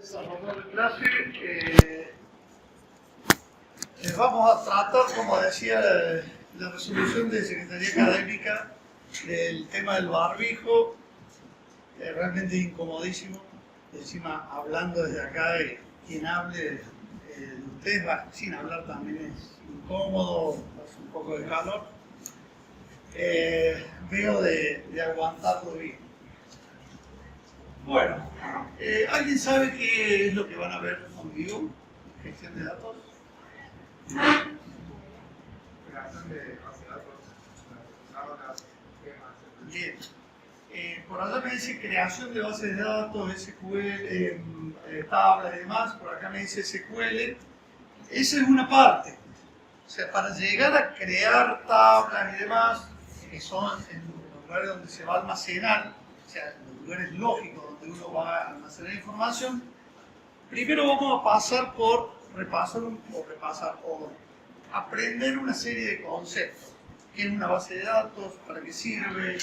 desarrollo de clase, vamos a tratar, como decía la resolución de Secretaría Académica, del tema del barbijo, realmente incomodísimo. Encima, hablando desde acá, quien hable de ustedes, sin hablar también es incómodo, hace un poco de calor. Veo de aguantarlo bien. Bueno, ¿alguien sabe qué es lo que van a ver conmigo? Gestión de datos. Creación de base de datos, tablas, esquemas, Bien. Por allá me dice creación de bases de datos, SQL, tablas y demás. Por acá me dice SQL. Esa es una parte. O sea, para llegar a crear tablas y demás, que son en los lugares donde se va a almacenar, o sea, los lugares lógicos donde uno va a almacenar información, primero vamos a pasar por repasar o aprender una serie de conceptos. ¿Qué es una base de datos? ¿Para qué sirve?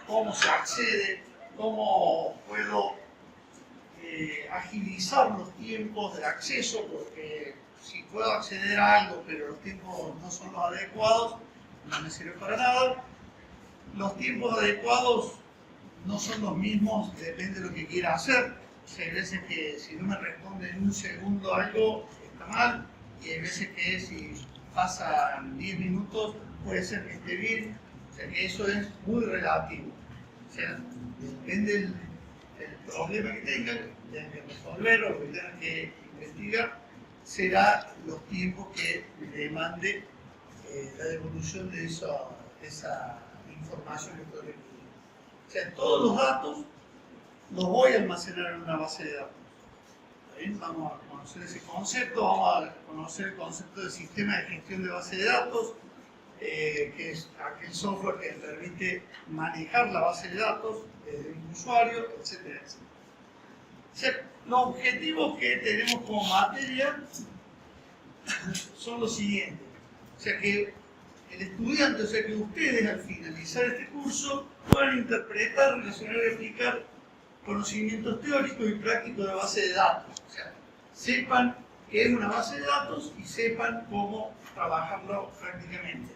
¿Cómo se accede? ¿Cómo puedo agilizar los tiempos de acceso? Porque si puedo acceder a algo, pero los tiempos no son los adecuados, no me sirve para nada. Los tiempos adecuados no son los mismos, depende de lo que quiera hacer. O sea, hay veces que si no me responde en un segundo algo, está mal, y hay veces que si pasan 10 minutos, puede ser que esté bien. O sea, que eso es muy relativo. O sea, depende del problema que tengan que resolver o que tengan que investigar, será los tiempos que demande la devolución de esa información que estoy requiriendo. O sea, todos los datos los voy a almacenar en una base de datos. ¿Bien? Vamos a conocer ese concepto, vamos a conocer el concepto del sistema de gestión de base de datos, que es aquel software que permite manejar la base de datos desde un usuario, etcétera, etcétera. O sea, los objetivos que tenemos como materia son los siguientes. O sea, que el estudiante, o sea, que ustedes al finalizar este curso puedan interpretar, relacionar y aplicar conocimientos teóricos y prácticos de base de datos. O sea, sepan qué es una base de datos y sepan cómo trabajarlo prácticamente.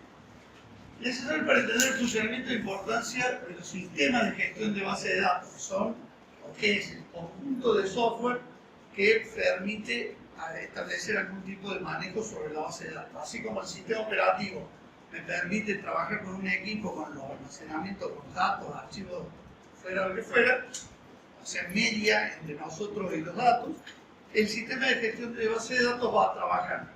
Necesario para entender el funcionamiento e importancia de los sistemas de gestión de base de datos, que son, o que es el conjunto de software que permite establecer algún tipo de manejo sobre la base de datos. Así como el sistema operativo me permite trabajar con un equipo, con los almacenamientos, con datos, archivos, fuera lo que fuera, o sea, media entre nosotros y los datos, el sistema de gestión de base de datos va a trabajar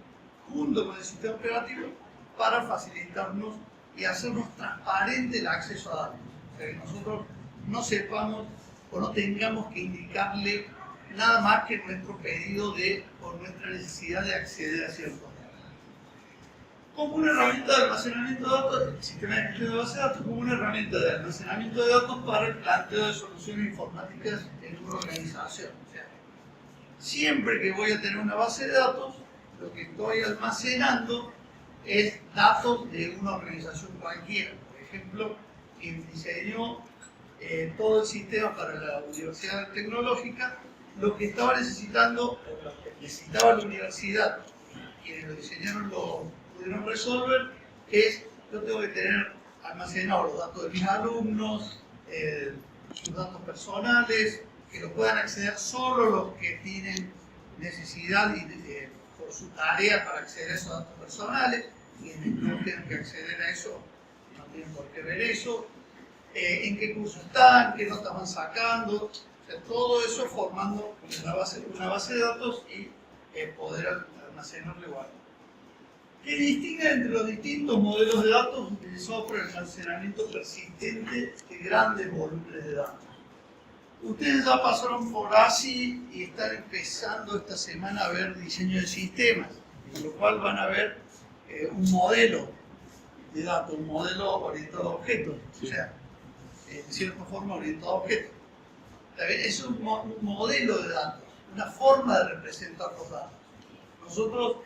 junto con el sistema operativo para facilitarnos y hacernos transparente el acceso a datos. O sea, que nosotros no sepamos o no tengamos que indicarle nada más que nuestro pedido o nuestra necesidad de acceder a ciertos datos. Como una herramienta de almacenamiento de datos, el sistema de gestión de base de datos como una herramienta de almacenamiento de datos para el planteo de soluciones informáticas en una organización. O sea, siempre que voy a tener una base de datos, lo que estoy almacenando es datos de una organización cualquiera. Por ejemplo, quien diseñó todo el sistema para la Universidad Tecnológica, lo que estaba necesitando, o lo que necesitaba la universidad, quienes lo diseñaron lo pudieron resolver, es yo tengo que tener almacenados los datos de mis alumnos, sus datos personales, que lo puedan acceder solo los que tienen necesidad por su tarea para acceder a esos datos personales, quienes no tienen que acceder a eso, no tienen por qué ver eso, en qué curso están, qué notas van sacando, o sea, todo eso formando una base de datos y poder almacenarlo igual. ¿Qué distingue entre los distintos modelos de datos utilizados por el almacenamiento persistente de grandes volúmenes de datos? Ustedes ya pasaron por ASI y están empezando esta semana a ver diseño de sistemas, en lo cual van a ver un modelo de datos, un modelo orientado a objetos, o sea, en cierta forma orientado a objetos. Es un modelo de datos, una forma de representar los datos. Nosotros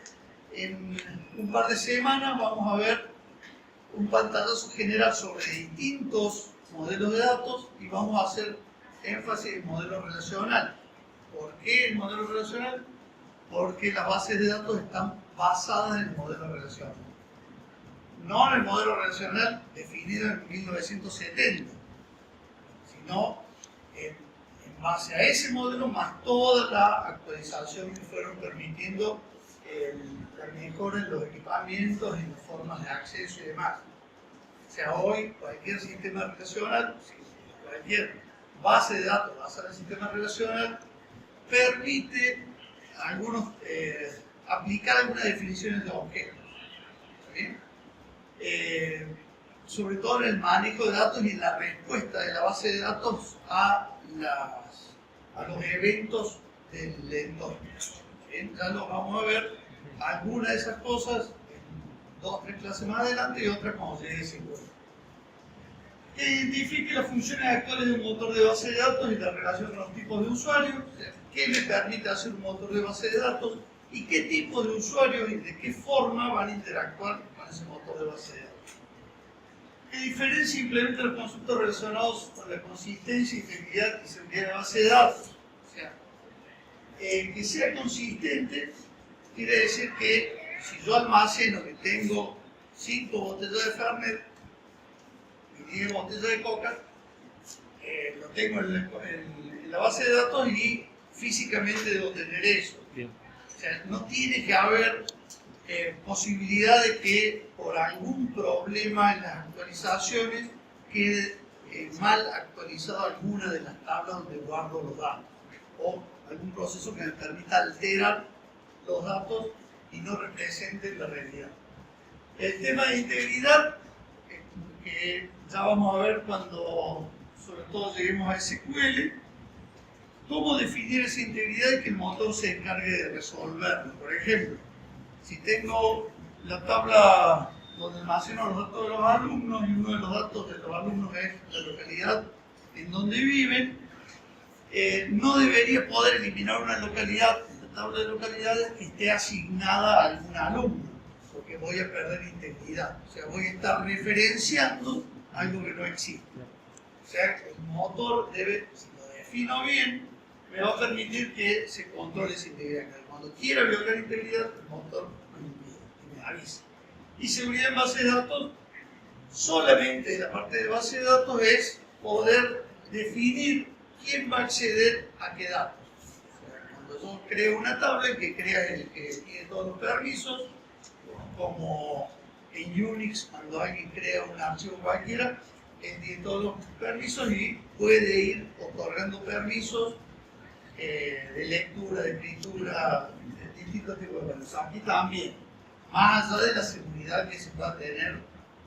en un par de semanas vamos a ver un pantallazo general sobre distintos modelos de datos y vamos a hacer énfasis en modelos relacionales. ¿Por qué el modelo relacional? Porque las bases de datos están basadas en el modelo relacional. No en el modelo relacional definido en 1970, sino en base a ese modelo más toda la actualización que fueron permitiendo la mejora en los equipamientos, en las formas de acceso y demás. O sea, hoy cualquier sistema relacional, cualquier base de datos basada en el sistema relacional, permite aplicar algunas definiciones de objetos. ¿Sí? Sobre todo en el manejo de datos y en la respuesta de la base de datos a los eventos del entorno. ¿Sí? Ya lo vamos a ver algunas de esas cosas en 2 o 3 clases más adelante y otra cuando llegue ese curso. Que identifique las funciones actuales de un motor de base de datos y la relación con los tipos de usuarios, o sea, qué me permite hacer un motor de base de datos y qué tipo de usuarios y de qué forma van a interactuar con ese motor de base de datos. ¿Qué diferencia implementa los conceptos relacionados con la consistencia, integridad y seguridad de la base de datos? O sea, que sea consistente quiere decir que si yo almaceno que tengo 5 botellas de Fernet y 10 botellas de Coca, lo tengo en la base de datos y físicamente debo tener eso. Bien. O sea, no tiene que haber posibilidad de que por algún problema en las actualizaciones quede mal actualizado alguna de las tablas donde guardo los datos o algún proceso que me permita alterar los datos y no represente la realidad. El tema de integridad, que ya vamos a ver cuando sobre todo lleguemos a SQL, cómo definir esa integridad y que el motor se encargue de resolverlo. Por ejemplo, si tengo la tabla donde almaceno los datos de los alumnos y uno de los datos de los alumnos es la localidad en donde viven, no debería poder eliminar una localidad en la tabla de localidades que esté asignada a algún alumno, porque voy a perder integridad. O sea, voy a estar referenciando algo que no existe. O sea, el motor debe, si lo defino bien, me va a permitir que se controle esa integridad. Cuando quiera violar integridad, el motor me avisa. Y seguridad en base de datos, solamente la parte de base de datos es poder definir quién va a acceder a qué datos. O sea, cuando yo creo una tabla que crea el que tiene todos los permisos, como en Unix, cuando alguien crea un archivo cualquiera, él tiene todos los permisos y puede ir otorgando permisos de lectura, de escritura, de distintos tipos de permisos. Aquí también, más allá de la seguridad que se pueda tener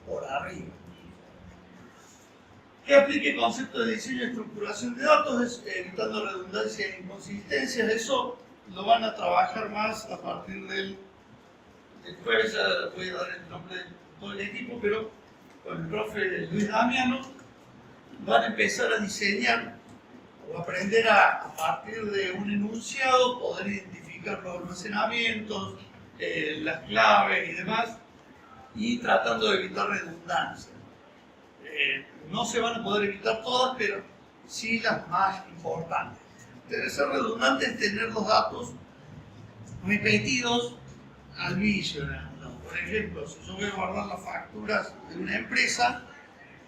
por arriba. Que aplique conceptos de diseño y estructuración de datos, evitando redundancias e inconsistencias. Eso lo van a trabajar más a partir del jueves. Ya voy a dar el nombre de todo el equipo, pero con el profe Luis Damiano van a empezar a diseñar o aprender a partir de un enunciado, poder identificar los almacenamientos, las claves y demás, y tratando de evitar redundancias. No se van a poder evitar todas, pero sí las más importantes. Ser redundante es tener los datos repetidos al vicio. Por ejemplo, si yo voy a guardar las facturas de una empresa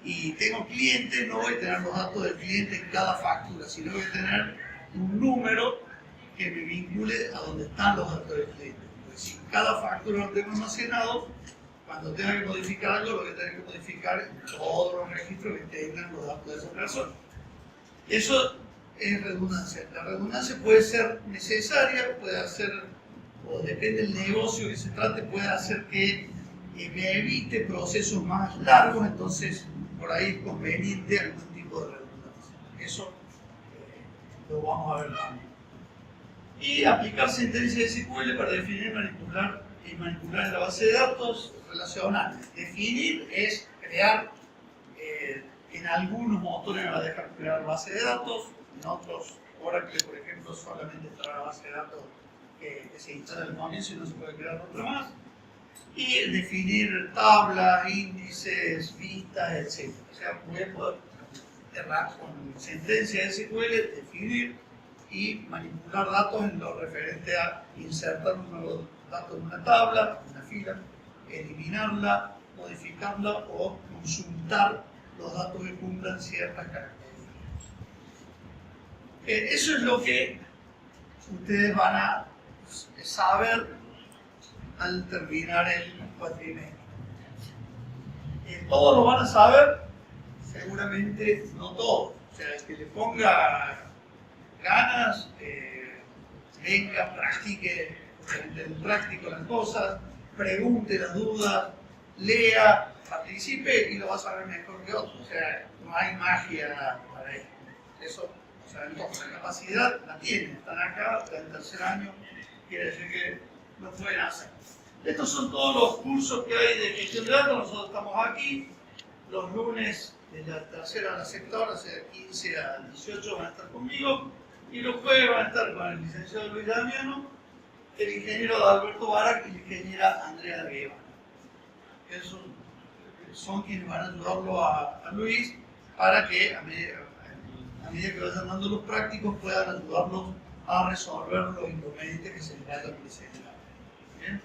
y tengo clientes, no voy a tener los datos del cliente en cada factura, sino voy a tener un número que me vincule a donde están los datos del cliente. Porque si cada factura lo tengo almacenado, cuando tenga que modificar algo, lo voy a tener que modificar en todos los registros que tengan los datos de esa persona. Eso es redundancia. La redundancia puede ser necesaria, puede hacer, o depende del negocio que se trate, puede hacer que me evite procesos más largos, entonces por ahí es conveniente algún tipo de redundancia. Eso lo vamos a ver también. Y aplicar sentencias de SQL para definir, manipular y manipular en la base de datos relacionales. Definir es crear, en algunos motores me va a dejar crear base de datos, en otros, Oracle por ejemplo, solamente trae la base de datos que se instala al comienzo y no se puede crear otra más. Y definir tablas, índices, vistas, etc. O sea, voy a poder con sentencia de SQL definir y manipular datos en lo referente a insertar un nuevo dato en una tabla, en una fila, eliminarla, modificarla o consultar los datos que cumplan ciertas características. Eso es lo que ustedes van a saber al terminar el cuatrimestre. Todos lo van a saber, seguramente no todos. O sea, el que le ponga ganas, venga, practique en práctico las cosas, pregunte las dudas, lea, participe y lo va a saber mejor que otros. O sea, no hay magia para esto. Eso, o sea, entonces la capacidad la tienen, están acá, está en tercer año, quiere decir que lo pueden hacer. Estos son todos los cursos que hay de gestión de datos. Nosotros estamos aquí los lunes de la tercera a la sexta hora, o sea, de 15 a 18 van a estar conmigo, y los jueves van a estar con el licenciado Luis Damiano, el ingeniero Alberto Barak y la ingeniera Andrea Guevara. Esos son quienes van a ayudarlo a Luis para que a medida que vayan dando los prácticos puedan ayudarlos a resolver los inconvenientes que se les vayan presentando. ¿Bien?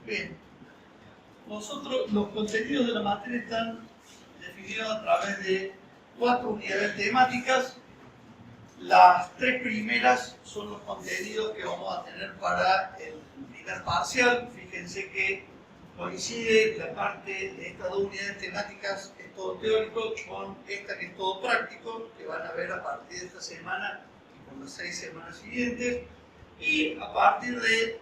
Bien, nosotros los contenidos de la materia están definidos a través de 4 unidades temáticas. Las 3 primeras son los contenidos que vamos a tener para el primer parcial. Fíjense que coincide la parte de estas 2 unidades temáticas, que es todo teórico, con esta que es todo práctico, que van a ver a partir de esta semana y con las 6 semanas siguientes. Y a partir de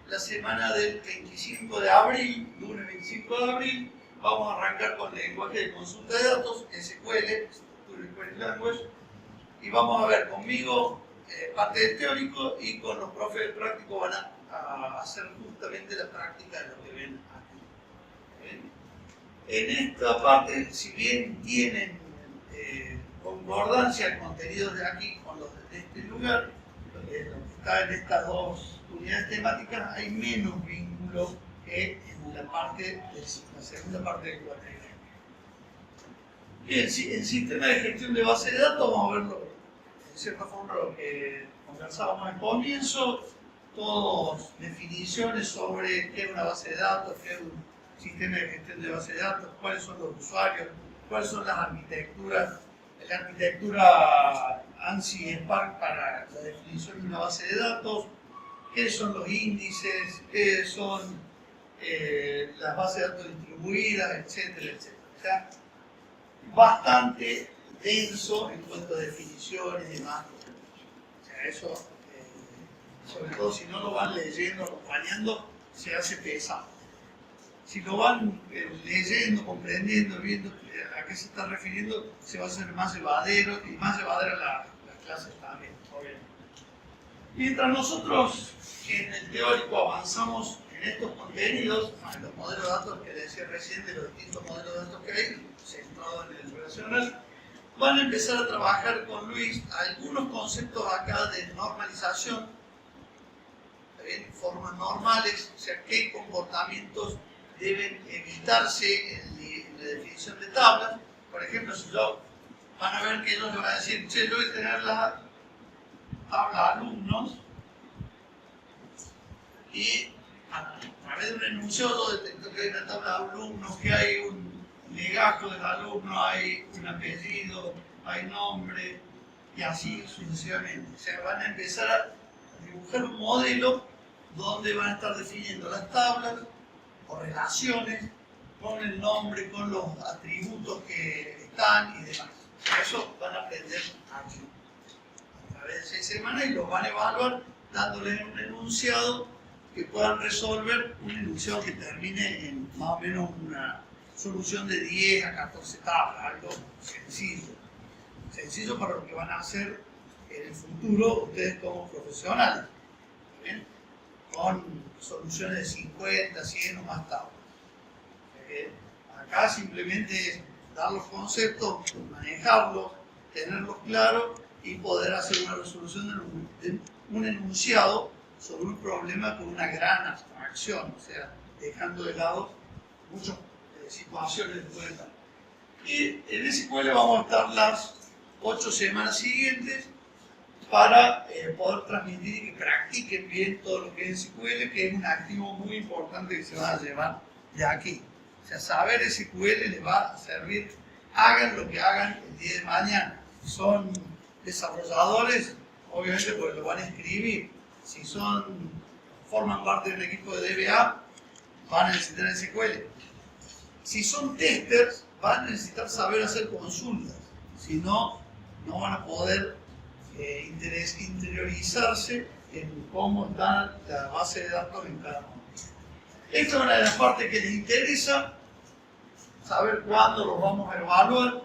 la semana del 25 de abril, lunes 25 de abril, vamos a arrancar con lenguaje de consulta de datos, SQL, Structured Query Language, y vamos a ver conmigo parte del teórico y con los profes del práctico van a hacer justamente la práctica de lo que ven aquí. En esta parte, si bien tienen concordancia el contenido de aquí con los de este lugar, lo que está en estas 2 unidades temáticas, hay menos vínculos que en la segunda parte del cuatrimestre. Bien, en sistema de gestión de base de datos vamos a verlo en cierta forma lo que conversábamos al comienzo, todas definiciones sobre qué es una base de datos, qué es un sistema de gestión de base de datos, cuáles son los usuarios, cuáles son las arquitecturas, la arquitectura ANSI y Spark para la definición de una base de datos, qué son los índices, qué son las bases de datos distribuidas, etcétera, etcétera. O sea, bastante denso en cuanto a definiciones y demás. O sea, eso, sobre todo si no lo van leyendo, acompañando, se hace pesado. Si lo van leyendo, comprendiendo, viendo a qué se está refiriendo, se va a hacer más llevadero y más llevadera las clases también, obviamente. Mientras nosotros en el teórico avanzamos en estos contenidos, en los modelos de datos que decía recién, de los distintos modelos de datos que hay, centrados en el relacional, van a empezar a trabajar con Luis algunos conceptos acá de normalización, ¿bien? Formas normales, o sea, qué comportamientos deben evitarse en la definición de tablas. Por ejemplo, si yo, van a ver que ellos le van a decir, che, yo voy a tener la tabla alumnos y a través de un enunciado yo detecto que hay una tabla de alumnos, que hay un legajo del alumno, hay un apellido, hay nombre y así sucesivamente. O sea, van a empezar a dibujar un modelo donde van a estar definiendo las tablas o relaciones con el nombre, con los atributos que están y demás. Eso van a aprender aquí a través de 6 semanas y los van a evaluar dándoles un enunciado que puedan resolver, un enunciado que termine en más o menos una solución de 10 a 14 tablas, algo sencillo. Sencillo para lo que van a hacer en el futuro ustedes como profesionales. ¿Bien? Con soluciones de 50, 100 o más tablas. Acá simplemente es dar los conceptos, manejarlos, tenerlos claros y poder hacer una resolución de un enunciado sobre un problema con una gran abstracción, o sea, dejando de lado muchas situaciones de pueden dar. Y en SQL vamos a estar las 8 semanas siguientes para poder transmitir y que practiquen bien todo lo que es SQL, que es un activo muy importante que se va a llevar de aquí. O sea, saber SQL les va a servir, hagan lo que hagan el día de mañana. Si son desarrolladores, obviamente porque lo van a escribir. Si forman parte del equipo de DBA, van a necesitar SQL. Si son testers, van a necesitar saber hacer consultas. Si no, no van a poder interiorizarse en cómo está la base de datos en cada momento. Esta es una de las partes que les interesa, saber cuándo los vamos a evaluar.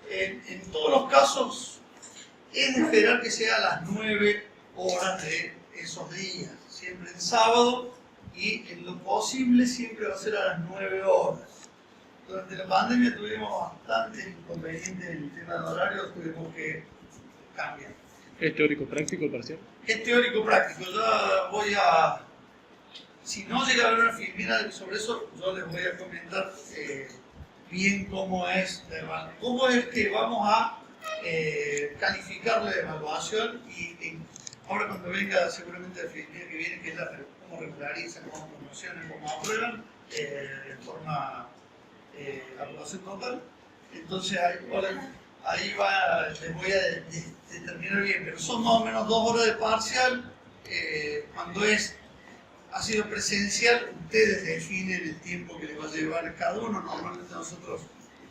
En todos los casos, es de esperar que sea a las 9 horas de esos días, siempre el sábado, y en lo posible siempre va a ser a las 9 horas. Durante la pandemia tuvimos bastantes inconvenientes en el tema de horarios, tuvimos que cambiar. ¿Es teórico-práctico el parcial? Es teórico-práctico. Ya voy a... Si no llega a haber una filmina sobre eso, yo les voy a comentar bien cómo es la evaluación. Cómo es que vamos a calificar la evaluación y ahora cuando venga seguramente la filmina que viene, que es cómo regularizan, cómo promocionan, cómo aprueban, de forma aprobación total. Entonces ahí va, les voy a determinar bien, pero son más o menos 2 horas de parcial. Cuando ha sido presencial, ustedes definen el tiempo que les va a llevar cada uno. Normalmente nosotros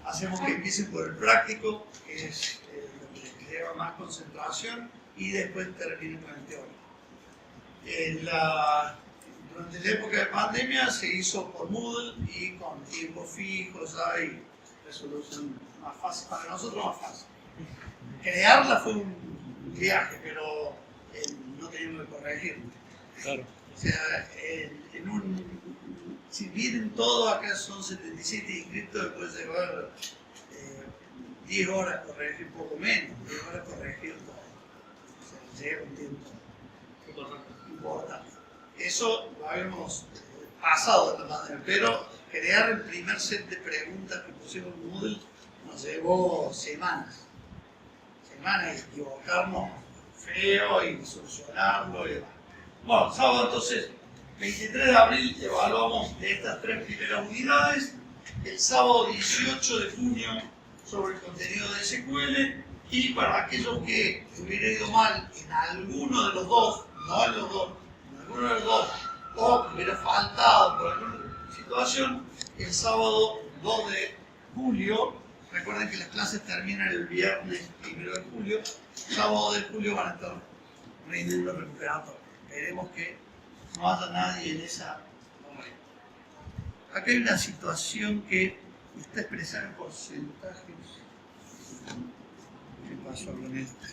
hacemos que empiecen por el práctico, que es lo que les lleva más concentración, y después terminen con el teórico. Durante la época de pandemia se hizo por Moodle y con tiempos fijos, hay resolución más fácil, para nosotros más fácil. Crearla fue un viaje, pero no teníamos que corregirlo. Claro. O sea, si vienen todos, acá son 77 inscritos, después llevar 10 horas corregir, poco menos, 10 horas corregir todo. O sea, lleva un tiempo importante. Eso lo habíamos pasado de la manera, pero crear el primer set de preguntas que pusimos en Moodle nos llevó semanas y equivocarnos feo y solucionarlo y demás. Bueno, sábado entonces, 23 de abril evaluamos de estas 3 primeras unidades, el sábado 18 de junio sobre el contenido de SQL, y para aquellos que hubiera ido mal en alguno de los dos, no en los dos, en alguno de los dos, o que hubiera faltado por alguna situación, el sábado 2 de julio, recuerden que las clases terminan el viernes 1 de julio, sábado de julio van a estar rindiendo recuperatorio. Esperemos que no haya nadie en esa momento. Acá hay una situación que está expresada en porcentajes. ¿Qué pasó con esto?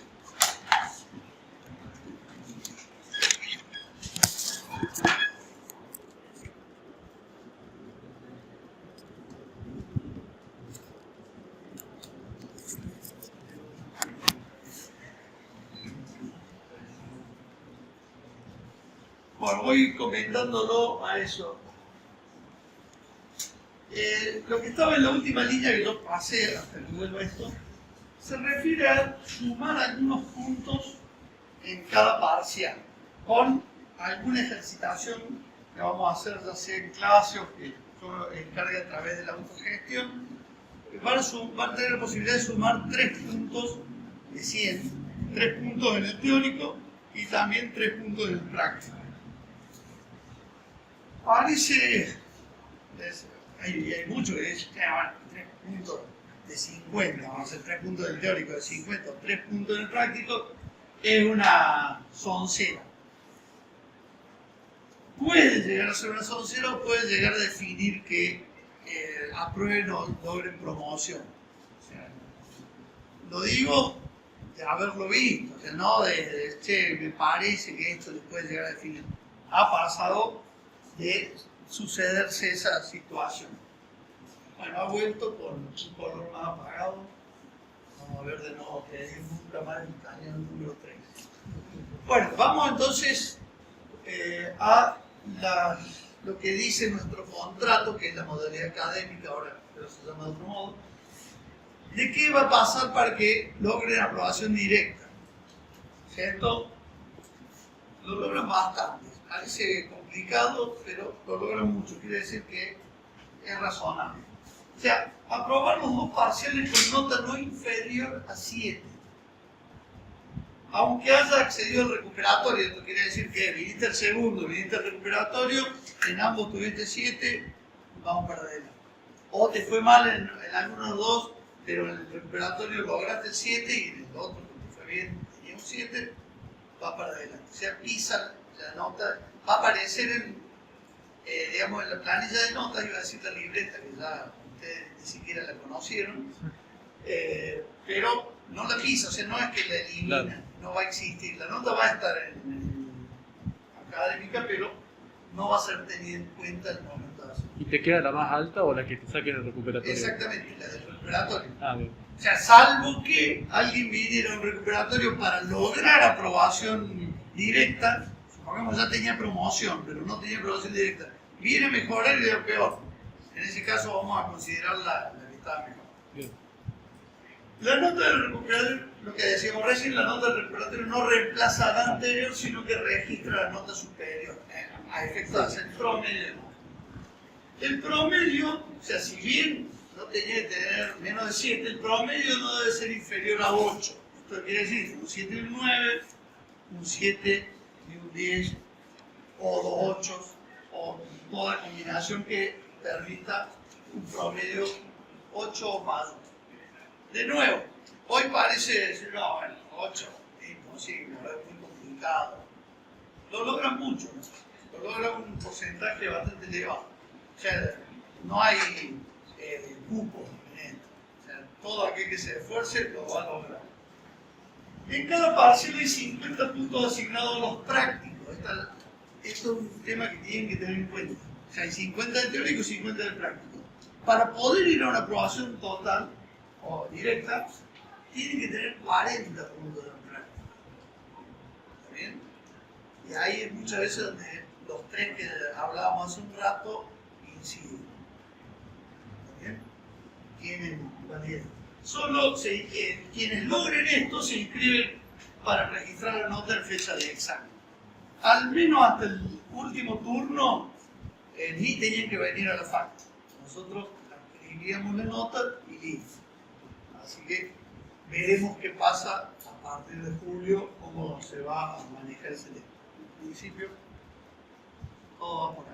Bueno, voy comentándolo a eso. Lo que estaba en la última línea que yo pasé hasta que vuelva esto, se refiere a sumar algunos puntos en cada parcial, con alguna ejercitación que vamos a hacer ya sea en clase o que yo encargue a través de la autogestión. Van a tener la posibilidad de sumar 3 puntos de 100, 3 puntos en el teórico y también 3 puntos en el práctico. Parece, hay mucho que es, 3 puntos de 50, vamos a hacer 3 puntos del teórico de 50, 3 puntos en el práctico, es una soncera. Puede llegar a ser una soncera o puede llegar a definir que aprueben o logren promoción. O sea, lo digo de haberlo visto, o sea, no che, me parece que esto les puede llegar a definir. Ha pasado de sucederse esa situación. Bueno, ha vuelto con un color más apagado. Vamos a ver de nuevo que es nunca más el cañón número 3. Bueno, vamos entonces a lo que dice nuestro contrato, que es la modalidad académica. Ahora pero se llama de otro modo. ¿De qué va a pasar para que logren aprobación directa? ¿Cierto? Lo logran bastante. Parece complicado, pero lo logran mucho. Quiere decir que es razonable. O sea, aprobar los dos parciales con nota no inferior a 7. Aunque haya accedido al recuperatorio, esto quiere decir que viniste al segundo, viniste al recuperatorio, en ambos tuviste 7, vamos para adelante. O te fue mal en algunos dos, pero en el recuperatorio lograste el 7 y en el otro, que te fue bien, tenía un 7, va para adelante. O sea, pisa la nota, va a aparecer digamos, en la planilla de notas, iba a decir la libreta, que ya ustedes ni siquiera la conocieron, pero no la pisa, o sea, no es que la elimina, claro. No va a existir. La nota va a estar en académica, pero no va a ser tenida en cuenta en el momento de hacer. ¿Y te queda la más alta o la que te saquen el recuperatorio? Exactamente, la del recuperatorio. Ah, bien. O sea, salvo que alguien viniera a un recuperatorio para lograr aprobación directa, supongamos ya tenía promoción, pero no tenía aprobación directa, viene a mejorar y de lo peor. En ese caso vamos a considerar la que estaba mejor. Bien. La nota del recuperatorio, lo que decíamos recién, la nota del recuperatorio no reemplaza a la anterior, sino que registra la nota superior, a efectos de hacer el promedio. El promedio, o sea, si bien no tenía que tener menos de 7, el promedio no debe ser inferior a 8. Esto quiere decir un 7 y un 9, un 7 y un 10, o 2 8, o toda combinación que permita un promedio 8 o más. De nuevo, hoy parece decir, no, bueno, 8 es imposible, es muy complicado. Lo logran mucho, ¿no? Lo logran un porcentaje bastante elevado. O sea, no hay cupos en esto. O sea, todo aquel que se esfuerce lo va a lograr. En cada parcial hay 50 puntos asignados a los prácticos. Esto es un tema que tienen que tener en cuenta. O sea, hay 50 de teórico y 50 de práctico. Para poder ir a una aprobación total o directa, tienen que tener 40 puntos de práctica. ¿Está bien? Y ahí hay muchas veces donde los tres que hablábamos hace un rato inciden. ¿Está bien? Tienen validez. Solo quienes logren esto se inscriben para registrar la nota en fecha de examen. Al menos hasta el último turno, ni tenían que venir a la fac. Nosotros escribíamos la nota y listo. Así que veremos qué pasa a partir de julio, cómo se va a manejar ese tema. En principio, todo va por ahí.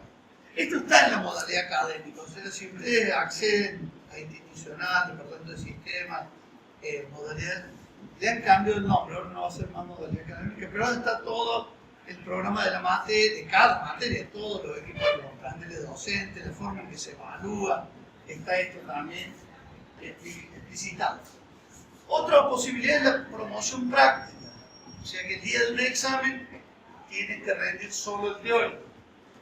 Esto está en la modalidad académica, o sea, si ustedes acceden a institucional, departamento de sistemas, modalidad, le han cambiado el nombre, ahora no va a ser más modalidad académica, pero ahora está todo el programa de la materia, de cada materia, todos los equipos, los planteles docentes, la forma en que se evalúa, está esto también explicitado. Otra posibilidad es la promoción práctica, o sea que el día de un examen tienen que rendir solo el teórico.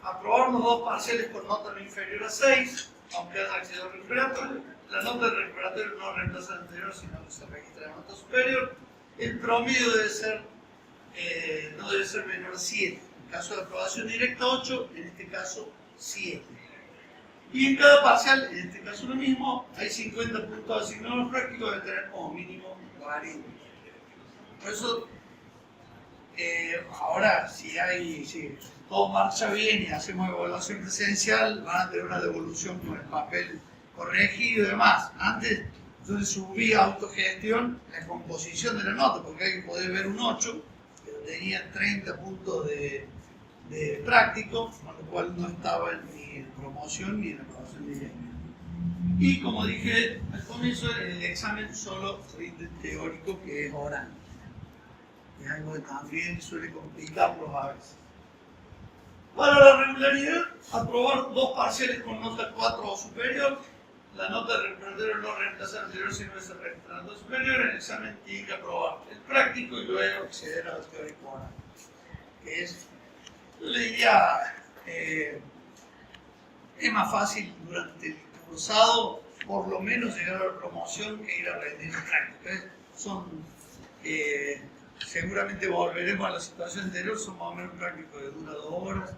Aprobar los dos parciales con nota no inferior a 6, aunque haya accedido al recuperatorio. La nota del recuperatorio no reemplaza la anterior, sino que se registra la nota superior. El promedio debe ser, no debe ser menor a 7. En caso de aprobación directa 8, en este caso 7. Y en cada parcial, en este caso lo mismo, hay 50 puntos asignados prácticos, debe tener como mínimo 40. Por eso, ahora, si todo marcha bien y hacemos evaluación presencial, van a tener una devolución con el papel corregido y demás. Antes, yo le subí a autogestión la composición de la nota, porque hay que poder ver un 8, pero tenía 30 puntos de práctico, con lo cual no estaba ni en promoción ni en aprobación directa. Y como dije al comienzo, el examen solo rinde teórico, que es oral. Es algo que también suele complicarlos a veces. Para la regularidad, aprobar dos parciales con nota 4 o superior. La nota del recuperatorio no reemplaza la anterior, sino que se registra la nota superior. En el examen tiene que aprobar el práctico y luego acceder al teórico oral. Que es, le diría, es más fácil durante el cursado, por lo menos llegar a la promoción que ir a rendir el práctico. Seguramente volveremos a la situación anterior, son más o menos prácticos que dura 2 horas.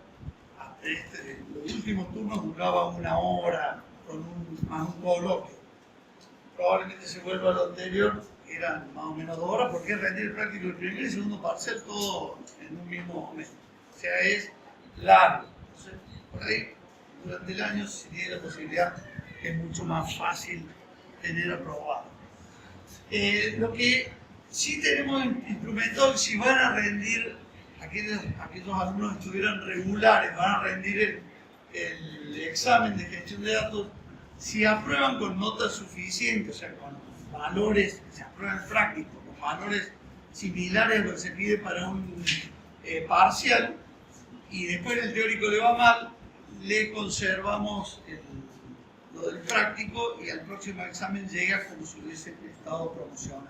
Los últimos turnos duraba 1 hora, más un coloquio. Probablemente se vuelva a lo anterior, eran más o menos 2 horas, porque es rendir el práctico del primer y segundo parcial todo en un mismo momento. O sea, es largo. Entonces, por ahí, durante el año, si tiene la posibilidad, es mucho más fácil tener aprobado. Lo que sí tenemos instrumentado, si van a rendir, aquellos alumnos que estuvieran regulares, van a rendir el examen de gestión de datos, si aprueban con notas suficientes, o sea, con valores, se aprueba el práctico, con valores similares a lo que se pide para un parcial, y después el teórico le va mal, le conservamos lo del práctico y al próximo examen llega como si hubiese estado promocionado.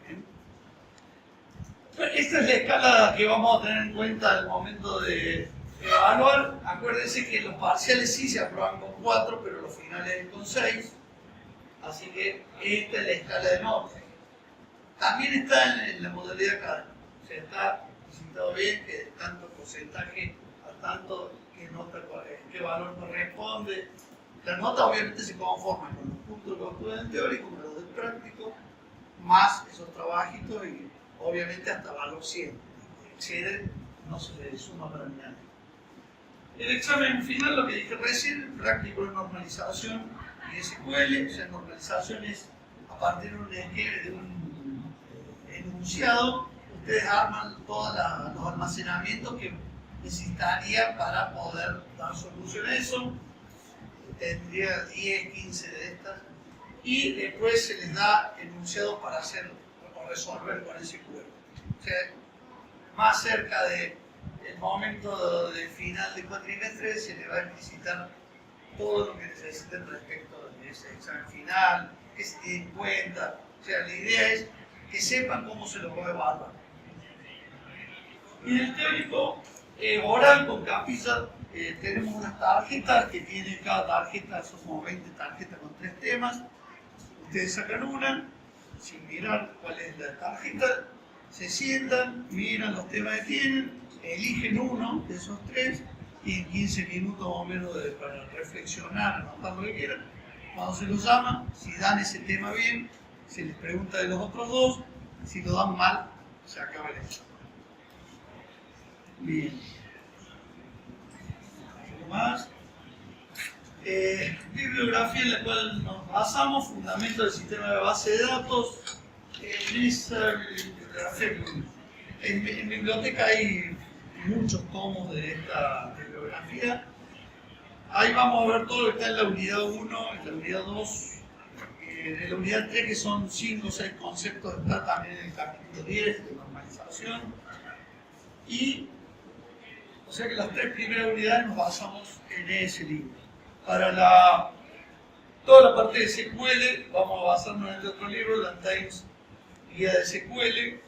¿Bien? Esta es la escala que vamos a tener en cuenta al momento de evaluar. Acuérdense que los parciales sí se aprueban con 4, pero los finales con 6. Así que esta es la escala de notas. También está en la modalidad académica. O sea, está presentado bien que tanto porcentaje a tanto qué valor corresponde. La nota obviamente se conforma con los puntos que obtuve en el teórico, con los del práctico, más esos trabajitos y obviamente hasta valor 100. Excede, no se le suma para nada. El examen final, lo que dije recién, el práctico de normalización y SQL, o sea, normalización es a partir de un enunciado, ustedes arman todos los almacenamientos que necesitarían para poder dar solución a eso. Tendría 10, 15 de estas, y después se les da enunciados para hacer o resolver con ese cuerpo. O sea, más cerca del momento de final de cuatrimestre se les va a explicitar todo lo que necesiten respecto de ese examen final, que se tienen en cuenta. O sea, la idea es que sepan cómo se lo va a evaluar. Y el teórico oral con capilla. Tenemos unas tarjetas que tiene cada tarjeta, son como 20 tarjetas con 3 temas. Ustedes sacan una, sin mirar cuál es la tarjeta, se sientan, miran los temas que tienen, eligen uno de esos 3 y en 15 minutos más o menos para reflexionar, anotar lo que quieran. Cuando se los llama, si dan ese tema bien, se les pregunta de los otros 2, si lo dan mal, se acaba el examen. Bien. Más. Bibliografía en la cual nos basamos, fundamento del sistema de base de datos. En biblioteca hay muchos tomos de esta bibliografía. Ahí vamos a ver todo lo que está en la unidad 1, en la unidad 2, en la unidad 3, que son 5 o 6 conceptos, está también en el capítulo 10 de normalización. Y o sea que las 3 primeras unidades nos basamos en ese libro. Para toda la parte de SQL, vamos a basarnos en este otro libro, la Times Guía de SQL.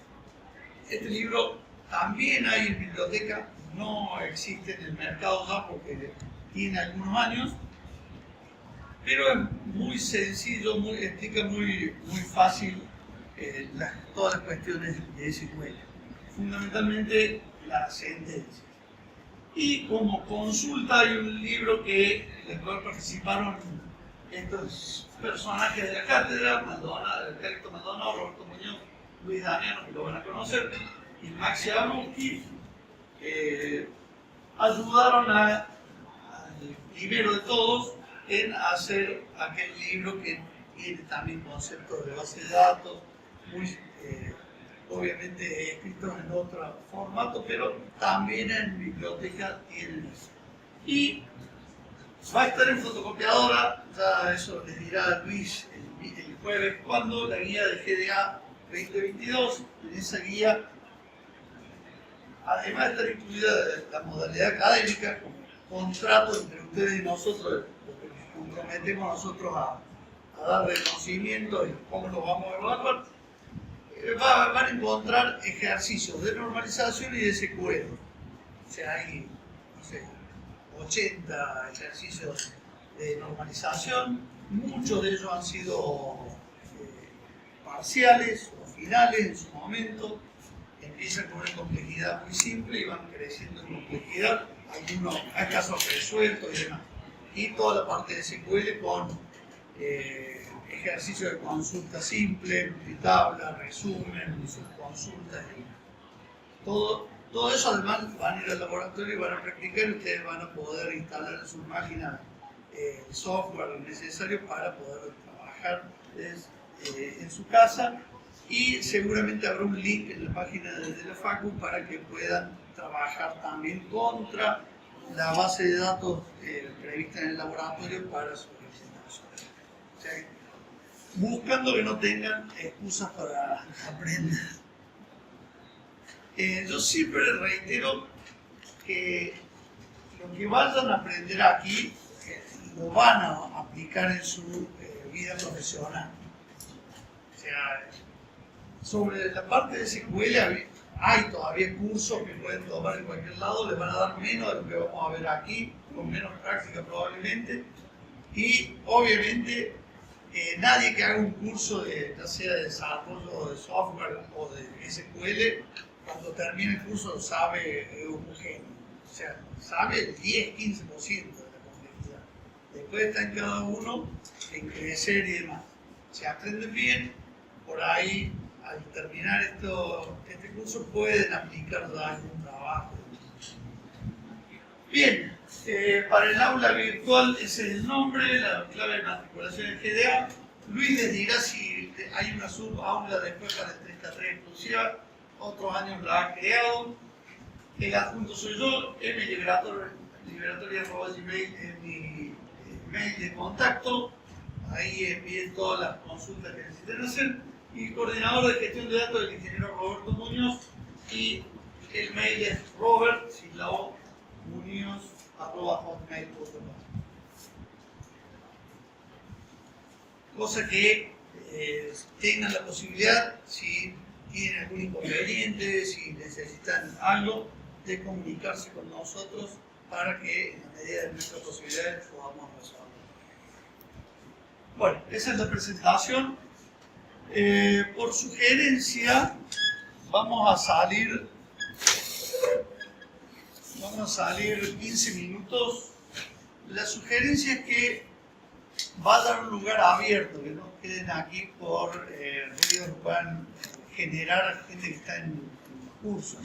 Este libro también hay en biblioteca, no existe en el mercado ya porque tiene algunos años, pero es muy sencillo, explica muy fácil todas las cuestiones de SQL. Fundamentalmente la sentencia. Y como consulta hay un libro en el cual participaron estos personajes de la cátedra, Carlito Maldonado, Roberto Muñoz, Luis Damiano, que lo van a conocer, y Maxi Abruzzi, ayudaron al primero de todos en hacer aquel libro que tiene también conceptos de base de datos, muy obviamente escritos en otro formato, pero también en biblioteca tienen eso. Y va a estar en fotocopiadora, ya eso les dirá Luis el jueves, cuando la guía de GDA 2022, en esa guía, además de estar incluida la modalidad académica, como contrato entre ustedes y nosotros, porque nos comprometemos nosotros a dar reconocimiento y cómo lo vamos a evaluar, van a encontrar ejercicios de normalización y de SQL. O sea, hay, no sé, 80 ejercicios de normalización, muchos de ellos han sido parciales o finales en su momento, empiezan con una complejidad muy simple y van creciendo en complejidad, algunos hay casos resueltos y demás. y toda la parte de SQL con ejercicio de consulta simple, tabla, resumen, consultas. Todo eso además van a ir al laboratorio y van a practicar y ustedes van a poder instalar en sus máquinas el software necesario para poder trabajar en su casa, y seguramente habrá un link en la página de la Facu para que puedan trabajar también contra la base de datos prevista en el laboratorio para su presentación. O sea, buscando que no tengan excusas para aprender. Yo siempre reitero que lo que vayan a aprender aquí lo van a aplicar en su vida profesional. O sea, sobre la parte de SQL hay todavía cursos que pueden tomar en cualquier lado, les van a dar menos de lo que vamos a ver aquí, con menos práctica probablemente, y obviamente nadie que haga un curso ya sea de desarrollo de software o de SQL, cuando termine el curso sabe un genio. O sea, sabe el 10-15% de la complejidad. Después está en cada uno en crecer y demás. Si aprenden bien, por ahí al terminar este curso pueden aplicar ya algún trabajo. Bien, para el aula virtual ese es el nombre, la clave de matriculación en GDA. Luis les dirá si hay una subaula después para el 33 exclusiva, otros años la ha creado. El adjunto soy yo, mliberatoria@gmail es mi mail de contacto. Ahí envíen todas las consultas que necesiten hacer. Y coordinador de gestión de datos del ingeniero Roberto Muñoz, y el mail es robert.muñoz@hotmail.com. Cosa que tengan la posibilidad, si tienen algún inconveniente, si necesitan algo, de comunicarse con nosotros para que en la medida de nuestras posibilidades podamos resolver. Bueno, esa es la presentación. Por sugerencia, vamos a salir 15 minutos. La sugerencia es que vayan a un lugar abierto, que no queden aquí por ruidos que puedan generar gente que está en cursos.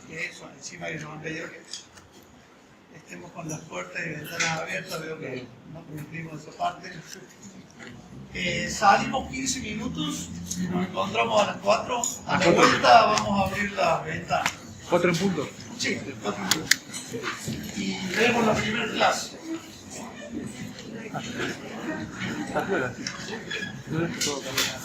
Que eso, encima que nos han pedido que estemos con las puertas y ventanas abiertas, veo que no cumplimos esa parte. Salimos 15 minutos, nos encontramos a las 4. A la vuelta vamos a abrir las ventanas. 4 en punto. Sí, 4 en punto. Y vemos la primera clase. Está afuera, sí. No es todo cambiado.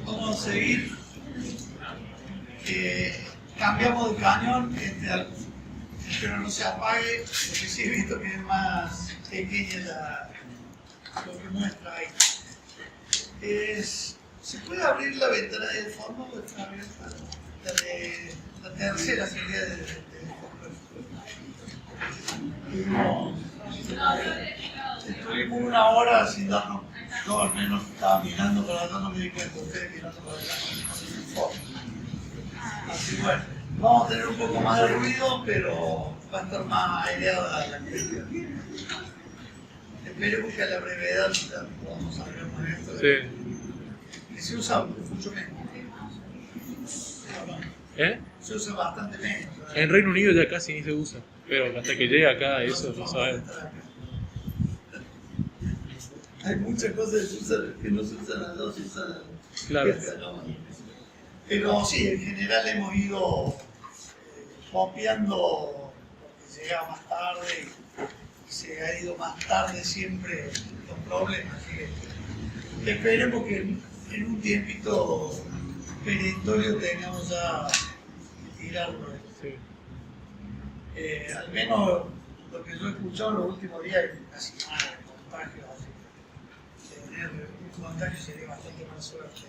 Vamos a seguir. Cambiamos de cañón, pero no se apague, porque sí he visto que es más pequeña lo que muestra ahí. ¿Se puede abrir la ventana del fondo o está abierta? La tercera sería del fondo. Estuvimos una hora sin darnos, yo al menos estaba mirando para allá, no me di cuenta, ustedes mirando para allá. Así bueno, vamos a tener un poco más de ruido, pero va a estar más aireada la actividad. Esperemos que a la brevedad podamos saber más de esto. Sí. Y se usa mucho menos. Se usa bastante menos. En Reino Unido ya casi ni se usa, pero hasta que llegue acá eso no sabemos. Hay muchas cosas que no se usan allá, se usan Claro. Pero sí, en general hemos ido copiando porque llegaba más tarde y se ha ido más tarde siempre los problemas. Así que esperemos que en un tiempito perentorio tengamos ya tirarlo. Sí. Al menos lo que yo he escuchado en los últimos días es casi nada de contagio. Así que tener un contagio sería bastante más suerte.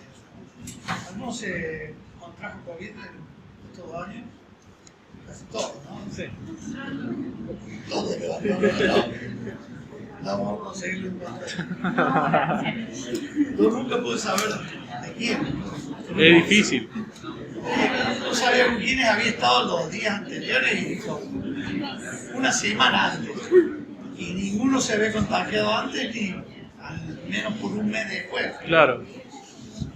¿No se contrajo COVID en estos años? casi todo, ¿no? Sí. Todo, no vamos a conseguirlo en cuanto. Yo nunca pude saber de quién. Es difícil. No sabía con quiénes había estado los días anteriores y una semana antes. Y ninguno se había contagiado antes ni al menos por un mes después. Claro.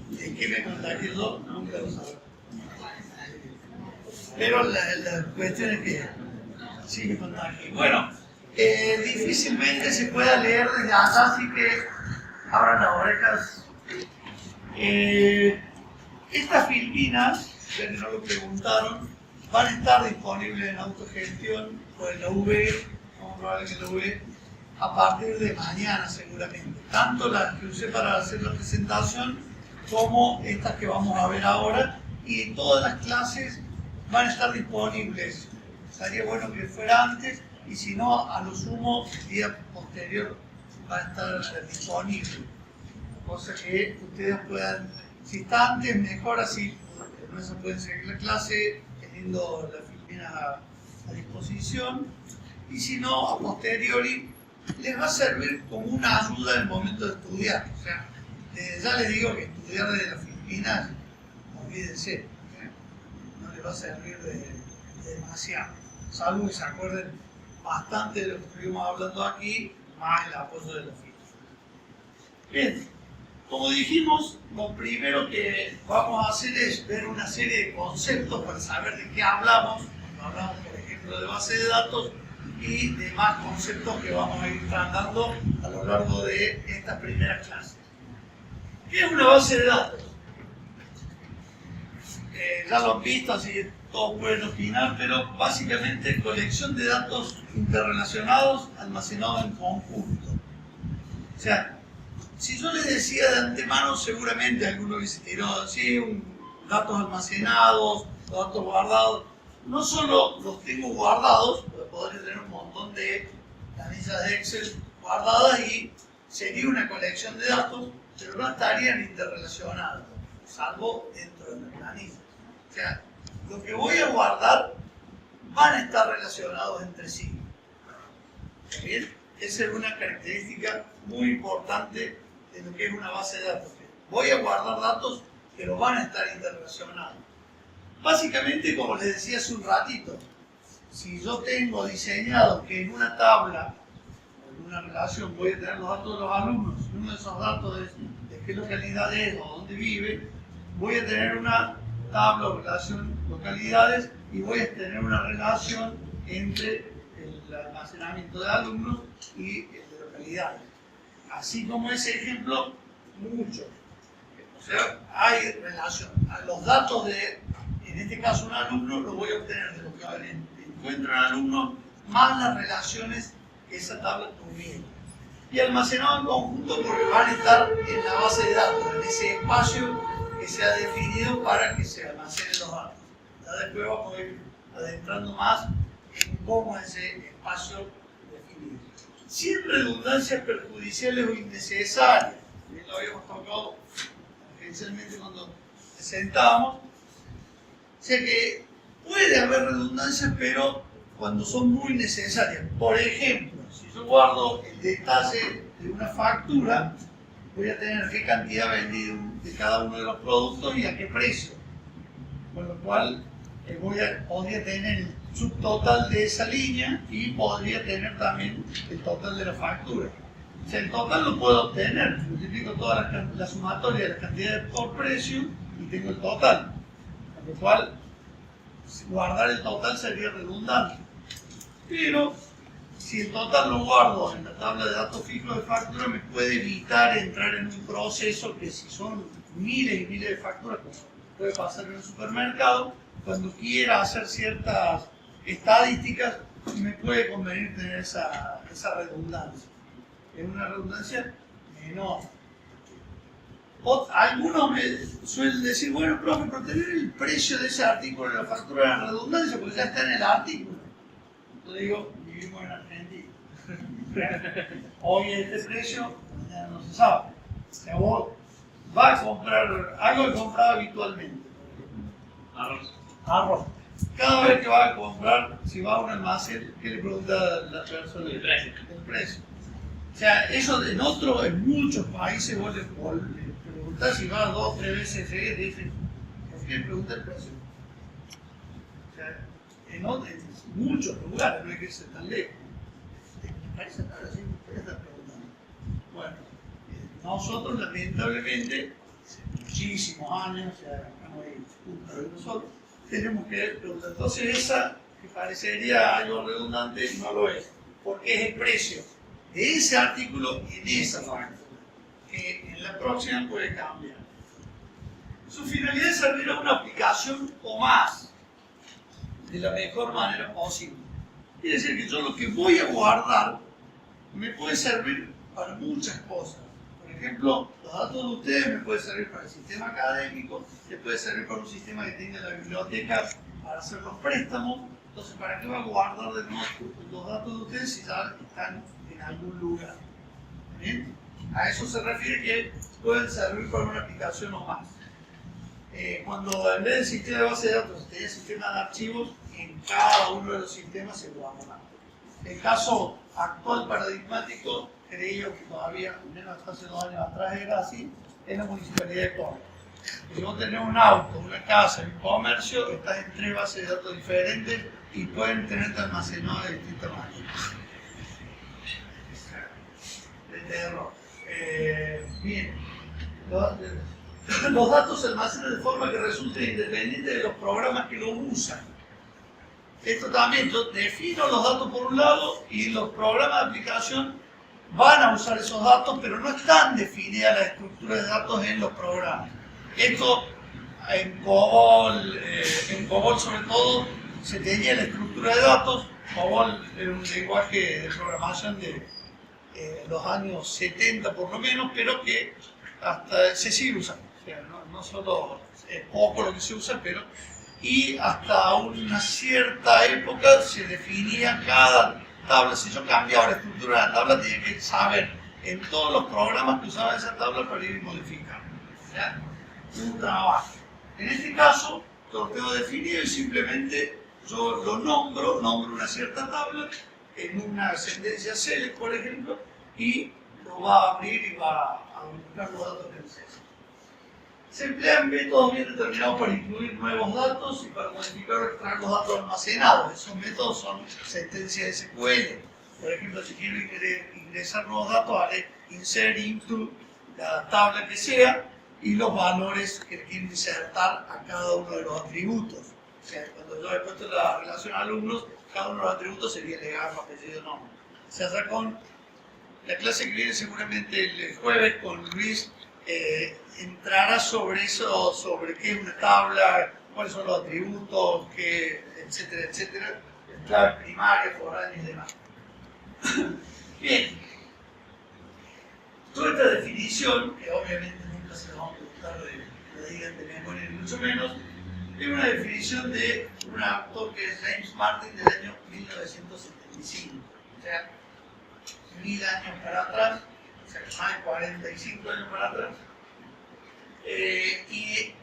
¿De qué me contagié yo? Nunca lo sabía. Pero la cuestión es que sí me contagié. Bueno, difícilmente se pueda leer desde allá, así que abran las orejas. Estas Filipinas, ya que no lo preguntaron, van a estar disponibles en autogestión o en la UV, como probable que la UV, a partir de mañana seguramente. Tanto las que usé para hacer la presentación como estas que vamos a ver ahora, y todas las clases van a estar disponibles. Estaría bueno que fuera antes, y si no, a lo sumo, el día posterior va a estar disponible. Cosa que ustedes puedan, si está antes, mejor así, no se pueden seguir la clase teniendo la Filipina a disposición, y si no, a posteriori, les va a servir como una ayuda en el momento de estudiar. O sea, ya les digo que estudiar desde las Filipinas, olvídense, ¿eh? No les va a servir de demasiado, salvo que se acuerden bastante de lo que estuvimos hablando aquí, más el apoyo de la Filipinas. Bien, como dijimos, lo primero que vamos a hacer es ver una serie de conceptos para saber de qué hablamos. Cuando hablamos, por ejemplo, de base de datos y demás conceptos que vamos a ir tratando a lo largo de estas primeras clases. ¿Qué es una base de datos? Ya lo han visto, así que todos pueden opinar, pero básicamente colección de datos interrelacionados almacenados en conjunto. O sea, si yo les decía de antemano, seguramente alguno hubiese tirado así, datos almacenados, datos guardados. No solo los tengo guardados, porque podría tener un montón de planillas de Excel guardadas y sería una colección de datos, pero no estarían interrelacionados, salvo dentro de la planilla. O sea, lo que voy a guardar van a estar relacionados entre sí. ¿Bien? Esa es una característica muy importante de lo que es una base de datos. Voy a guardar datos, pero van a estar interrelacionados. Básicamente, como les decía hace un ratito, si yo tengo diseñado que en una tabla o en una relación voy a tener los datos de los alumnos, y uno de esos datos es de qué localidad es o dónde vive, voy a tener una tabla o relación localidades y voy a tener una relación entre el almacenamiento de alumnos y el de localidades. Así como ese ejemplo, muchos. O sea, hay relación. Los datos de, en este caso, un alumno, los voy a obtener de lo que encuentro en alumno, más las relaciones que esa tabla tuviera. Y almacenado en conjunto porque van a estar en la base de datos, en ese espacio que se ha definido para que se almacenen los datos. Ya después vamos a ir adentrando más en cómo es ese espacio definido. Sin redundancias perjudiciales o innecesarias. Bien, lo habíamos tocado esencialmente cuando presentábamos. O sea que puede haber redundancias, pero cuando son muy necesarias. Por ejemplo, si yo guardo el detalle de una factura, voy a tener qué cantidad vendida de cada uno de los productos y a qué precio. Con lo cual, podría tener el subtotal de esa línea y podría tener también el total de la factura. O sea, el total lo puedo obtener, multiplico toda la sumatoria de las cantidades por precio y tengo el total. Con lo cual, guardar el total sería redundante. Pero, si el total lo guardo en la tabla de datos fijos de factura, me puede evitar entrar en un proceso que, si son miles y miles de facturas, como puede pasar en un supermercado, cuando quiera hacer ciertas estadísticas, me puede convenir tener esa redundancia. Es una redundancia menor. Algunos me suelen decir, bueno, profe, pero tener el precio de ese artículo en la factura de la redundancia, porque ya está en el artículo. Yo digo, vivimos en Argentina. Hoy este precio, mañana no se sabe. O sea, vos vas a comprar algo que compraba habitualmente. Arroz. Arroz. cada vez que va a comprar, si va a un almacén, ¿qué le pregunta la persona? El precio. El precio. O sea, eso en muchos países vos le preguntás si va 2 o 3 veces seguidas y te dicen, ¿por qué le pregunta el precio? O sea, en muchos lugares, no hay que irse tan lejos. ¿Te parece estar así? ¿Por qué estás preguntando? Bueno, nosotros lamentablemente, hace muchísimos años, o sea, no hay culpa de nosotros, tenemos que preguntar. Entonces esa, que parecería algo redundante, no lo es, porque es el precio de ese artículo en esa factura, que en la próxima puede cambiar. Su finalidad es servir a una aplicación o más, de la mejor manera posible. Quiere decir que yo lo que voy a guardar me puede servir para muchas cosas. Por ejemplo, los datos de ustedes me pueden servir para el sistema académico, me puede servir para un sistema que tenga la biblioteca para hacer los préstamos. Entonces, ¿para qué va a guardar de nuevo los datos de ustedes si ya están en algún lugar? ¿Bien? A eso se refiere que pueden servir para una aplicación o más. Cuando en vez del sistema de base de datos tenía sistema de archivos, en cada uno de los sistemas se guarda. El caso actual paradigmático, creo que todavía, al menos hasta hace 2 años atrás, era así, en la Municipalidad de Córdoba. Si vos tenés un auto, una casa, un comercio, estás en 3 bases de datos diferentes y pueden tenerte almacenado de distintas maneras. De terror. Bien. Los datos se almacenan de forma que resulte independiente de los programas que los usan. Esto también, yo defino los datos por un lado y los programas de aplicación van a usar esos datos, pero no están definidas las estructuras de datos en los programas. Esto en COBOL sobre todo se tenía la estructura de datos. COBOL era un lenguaje de programación de los años 70 por lo menos, pero que hasta se sigue usando. O sea, no solo es poco lo que se usa, pero y hasta una cierta época se definía cada tabla. Si yo cambiaba la estructura de la tabla, tenía que saber en todos los programas que usaba esa tabla para ir modificando. ¿Ya? Un trabajo. En este caso, yo lo tengo definido y simplemente yo lo nombro una cierta tabla en una sentencia select, por ejemplo, y lo va a abrir y va a buscar los datos que necesita. Se emplean métodos bien determinados para incluir nuevos datos y para modificar o extraer los datos almacenados. Esos métodos son sentencias SQL. Por ejemplo, si quiero ingresar nuevos datos, haré insert into la tabla que sea y los valores que quiero insertar a cada uno de los atributos. O sea, cuando yo he puesto la relación alumnos, cada uno de los atributos sería legal, apellido, nombre. Se hace con la clase que viene seguramente el jueves con Luis. Entrará sobre eso, sobre qué es una tabla, cuáles son los atributos, etcétera, etcétera, clave primaria, foránea y demás. Bien, toda esta definición, que obviamente nunca se la vamos a preguntar de digan de memoria ni mucho menos, es una definición de un autor que es James Martin del año 1975, o sea, 1000 años para atrás, o sea, más de 45 años para atrás. Y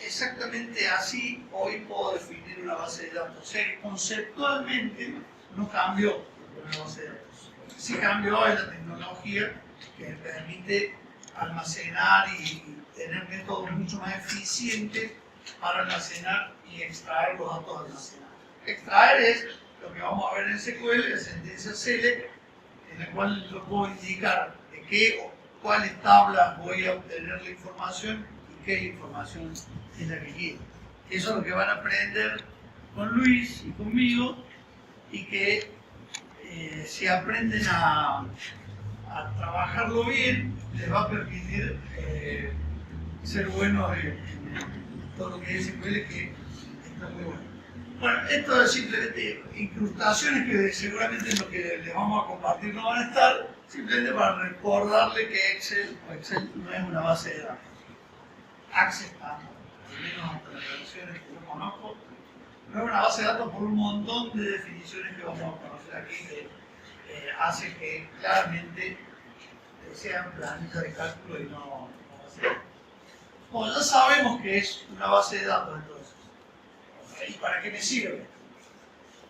exactamente así hoy puedo definir una base de datos. O sea que conceptualmente no cambió una base de datos. Lo que sí cambió es la tecnología que permite almacenar y tener métodos mucho más eficientes para almacenar y extraer los datos almacenados. Extraer es lo que vamos a ver en SQL, la sentencia select, en la cual yo puedo indicar de qué o cuáles tablas voy a obtener la información y qué información es la que quiero. Eso es lo que van a aprender con Luis y conmigo, y que si aprenden a trabajarlo bien, les va a permitir ser buenos en todo lo que es SQL, que está muy bueno. Bueno, esto es simplemente incrustaciones que seguramente en lo que les vamos a compartir no van a estar, simplemente para recordarle que Excel no es una base de datos. Access tampoco, al menos hasta las versiones que yo conozco, no es una base de datos por un montón de definiciones que vamos a conocer aquí que hace que claramente sean planillas de cálculo y no base de datos. Bueno, ya sabemos que es una base de datos entonces. ¿Y para qué me sirve?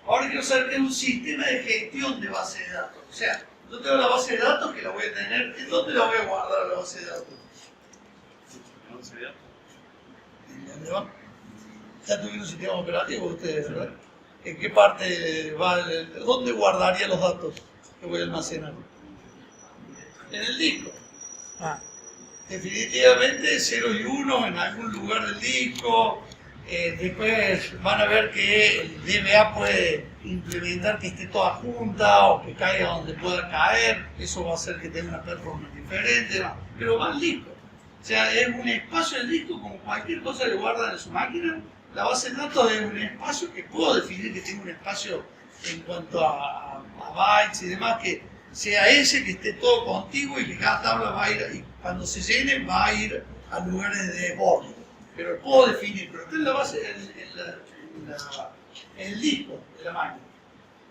Ahora quiero saber qué es un sistema de gestión de base de datos. O sea, yo tengo la base de datos que la voy a tener. ¿En dónde la voy a guardar la base de datos? ¿La base de datos? ¿En dónde va? Ya tuvieron un sistema operativo ustedes, ¿verdad? ¿En qué parte va? ¿Dónde guardaría los datos que voy a almacenar? En el disco. Definitivamente 0 y 1 en algún lugar del disco. Después van a ver que el DBA puede implementar que esté toda junta o que caiga donde pueda caer. Eso va a hacer que tenga una performance diferente, pero va al disco. O sea, es un espacio del disco como cualquier cosa que guardan en su máquina. La base de datos es un espacio que puedo definir que tenga un espacio en cuanto a bytes y demás, que sea ese, que esté todo contigo y que cada tabla va a ir, y cuando se llene va a ir a lugares de borde. Pero puedo definir, pero está en la base, en el disco de la máquina.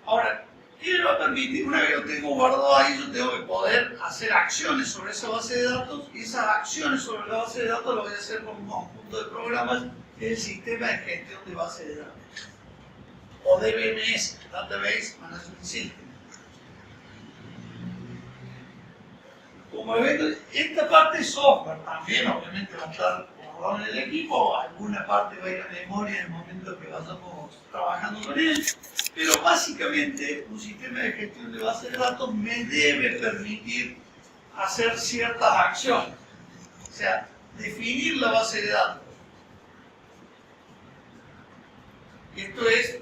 Ahora, ¿qué me va a permitir? Una vez que lo tengo guardado ahí, yo tengo que poder hacer acciones sobre esa base de datos, y esas acciones sobre la base de datos lo voy a hacer con un conjunto de programas, que es el sistema de gestión de base de datos, o DBMS, Database Management System. Como ven, esta parte es software también, obviamente va a estar guardado en el equipo, alguna parte va a ir a memoria en el momento que vayamos trabajando con él, pero básicamente un sistema de gestión de base de datos me debe permitir hacer ciertas acciones, o sea, definir la base de datos. Esto es,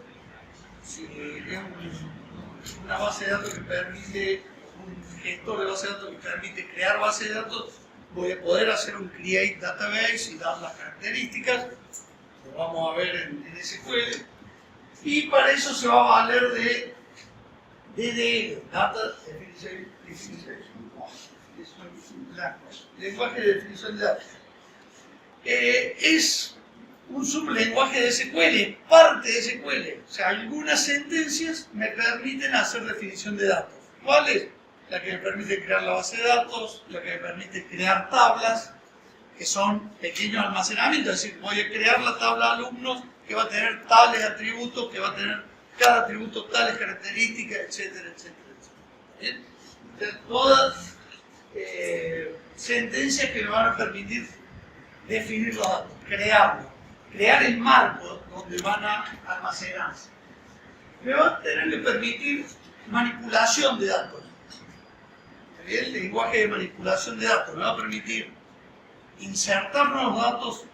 si es una base de datos que permite, un gestor de base de datos que permite crear base de datos, voy a poder hacer un create database y dar las características, lo vamos a ver en SQL, y para eso se va a valer de DDL, Data Definition Language, lenguaje de definición de datos. Es un sublenguaje de SQL, parte de SQL, o sea, algunas sentencias me permiten hacer definición de datos. ¿Cuáles? La que me permite crear la base de datos, la que me permite crear tablas, que son pequeños almacenamientos, es decir, voy a crear la tabla de alumnos que va a tener tales atributos, que va a tener cada atributo tales características, etcétera, etcétera, etcétera. ¿Bien? Entonces, todas sentencias que me van a permitir definir los datos, crear el marco donde van a almacenarse. Me va a tener que permitir manipulación de datos. El lenguaje de manipulación de datos me va a permitir insertar nuevos datos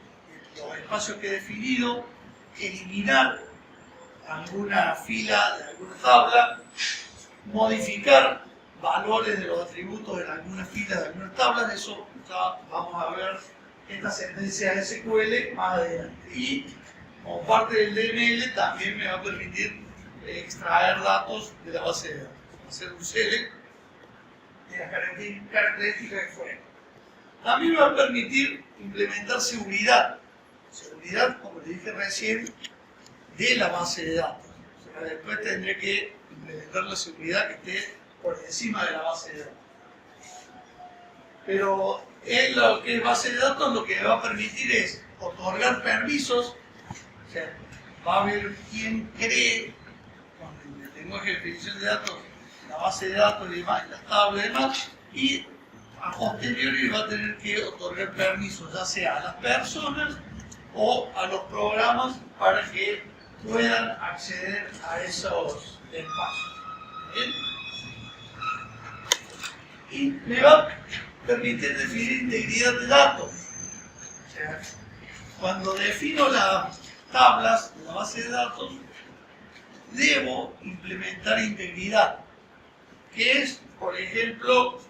en los espacios que he definido, eliminar alguna fila de alguna tabla, modificar valores de los atributos en algunas filas de algunas tablas. De eso ya vamos a ver esta sentencia de SQL más adelante. Y como parte del DML también me va a permitir extraer datos de la base de datos, hacer un select de las características que fueron. También me va a permitir implementar seguridad, como les dije recién, de la base de datos. O sea, después tendré que implementar la seguridad que esté por encima de la base de datos. Pero en lo que es base de datos, lo que me va a permitir es otorgar permisos, o sea, va a haber quien cree con el lenguaje de definición de datos la base de datos y demás, las tablas y demás, y a posteriori va a tener que otorgar permisos ya sea a las personas o a los programas para que puedan acceder a esos espacios. ¿Bien? Y me va a permitir definir integridad de datos. O sea, cuando defino las tablas de la base de datos, debo implementar integridad, que es, por ejemplo,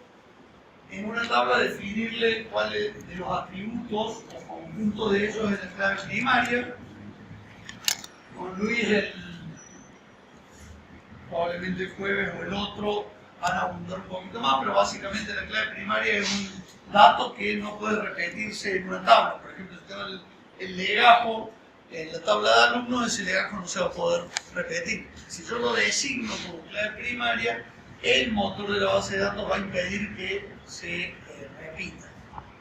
en una tabla definirle cuáles de los atributos o conjunto de ellos es la clave primaria. Con Luis probablemente el jueves o el otro van a abundar un poquito más, pero básicamente la clave primaria es un dato que no puede repetirse en una tabla. Por ejemplo, si tengo el legajo en la tabla de alumnos, ese legajo no se va a poder repetir. Si yo lo designo como clave primaria, el motor de la base de datos va a impedir que se repita.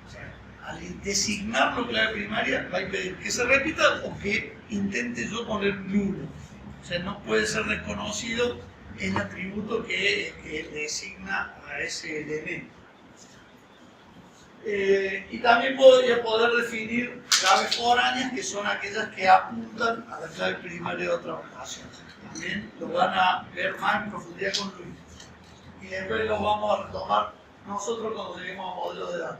O sea, al designarlo clave primaria, va a impedir que se repita o que intente yo poner nulo. O sea, no puede ser desconocido el atributo que designa a ese elemento. Y también voy a poder definir claves foráneas, que son aquellas que apuntan a la clave primaria de otra operación. También lo van a ver más en profundidad con Luis. Y después lo vamos a retomar nosotros cuando lleguemos a modelos de datos.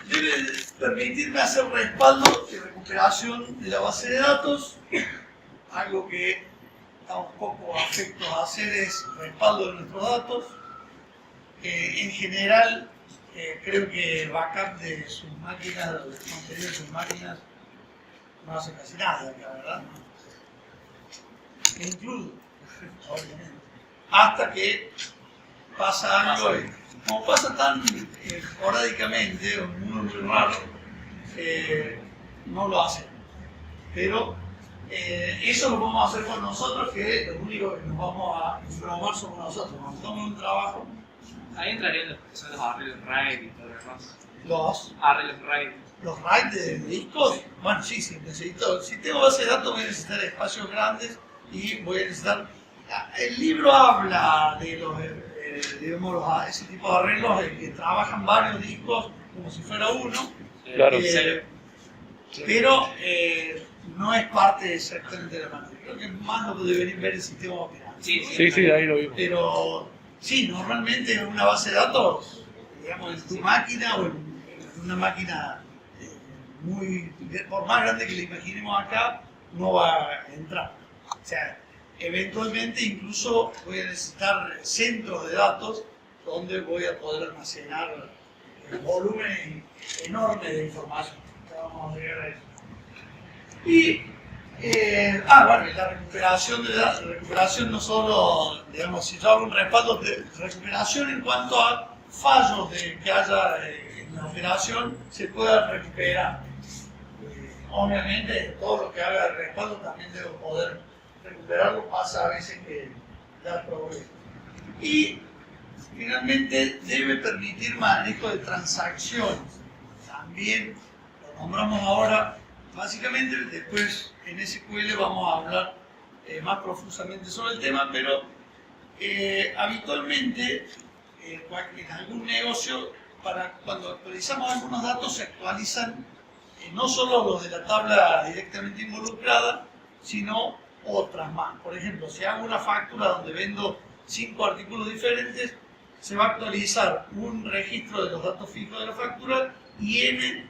Debe permitirme hacer respaldo y recuperación de la base de datos. Algo que estamos poco afectos a hacer es respaldo de nuestros datos. En general, creo que backup de sus máquinas, de los contenidos de sus máquinas, no hace casi nada acá, ¿verdad? E incluso, obviamente, hasta que pasa algo, como pasa tan esporádicamente, o muy raro, no lo hacen. Pero eso lo vamos a hacer con nosotros, que lo único que nos vamos a probar somos nosotros. Cuando tomamos un trabajo, Ahí entrarían los que son los arreglos RAID y todo lo demás. los Arreglos RAID. RAID de discos, bueno, sí, necesito. Si tengo base de datos, voy a necesitar espacios grandes y voy a necesitar. El libro habla de digamos, ese tipo de arreglos que trabajan varios discos como si fuera uno. Claro. Pero no es parte exactamente de la materia. Creo que más lo que deberían ver el sistema operativo. Sí, ahí lo vimos. Pero sí, normalmente en una base de datos, digamos, en tu máquina o en una máquina por más grande que la imaginemos acá, no va a entrar. O sea, eventualmente incluso voy a necesitar centros de datos donde voy a poder almacenar volúmenes enormes de información. Ya vamos a llegar a eso. Y bueno, la recuperación no solo, digamos, si yo hago un respaldo de recuperación en cuanto a fallos que haya en la operación, se pueda recuperar. Obviamente, todo lo que haga el respaldo también debo poder recuperarlo, pasa a veces que da problemas. Y finalmente debe permitir manejo de transacciones. También lo nombramos ahora. Básicamente, después en SQL vamos a hablar más profusamente sobre el tema, pero habitualmente en algún negocio, cuando actualizamos algunos datos, se actualizan no solo los de la tabla directamente involucrada, sino otras más. Por ejemplo, si hago una factura donde vendo 5 artículos diferentes, se va a actualizar un registro de los datos fijos de la factura y en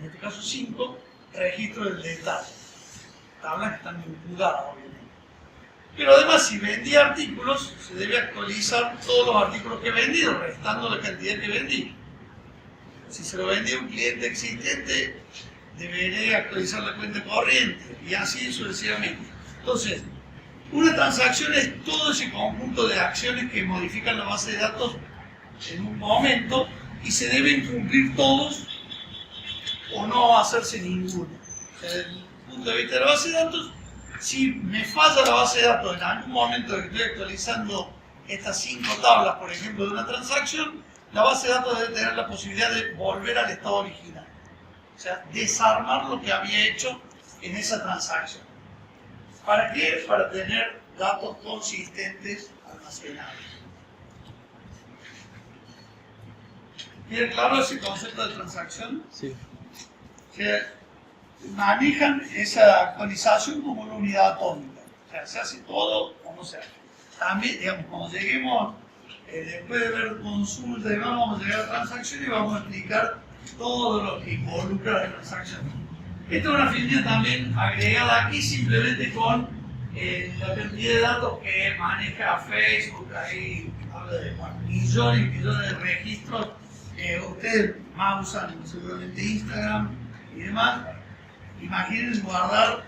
este caso 5, registro del detalle. Tablas que están vinculadas, obviamente. Pero además, si vendí artículos, se debe actualizar todos los artículos que he vendido, restando la cantidad que vendí. Si se lo vendí a un cliente existente, deberé actualizar la cuenta corriente, y así sucesivamente. Entonces, una transacción es todo ese conjunto de acciones que modifican la base de datos en un momento, y se deben cumplir todos o no hacerse ninguno. Desde el punto de vista de la base de datos, si me falla la base de datos en algún momento que estoy actualizando estas 5 tablas, por ejemplo, de una transacción, la base de datos debe tener la posibilidad de volver al estado original. O sea, desarmar lo que había hecho en esa transacción. ¿Para qué? Para tener datos consistentes almacenados. ¿Tiene claro ese concepto de transacción? Sí. Que manejan esa actualización como una unidad atómica. O sea, se hace todo como se hace. También, digamos, cuando lleguemos, después de ver consulta y demás, vamos a llegar a transacciones y vamos a explicar todo lo que involucra la transacción. Esta es una finalidad también agregada aquí simplemente con la cantidad de datos que maneja Facebook. Ahí habla de millones y millones de registros. Ustedes más usan seguramente Instagram y demás. Imaginen guardar,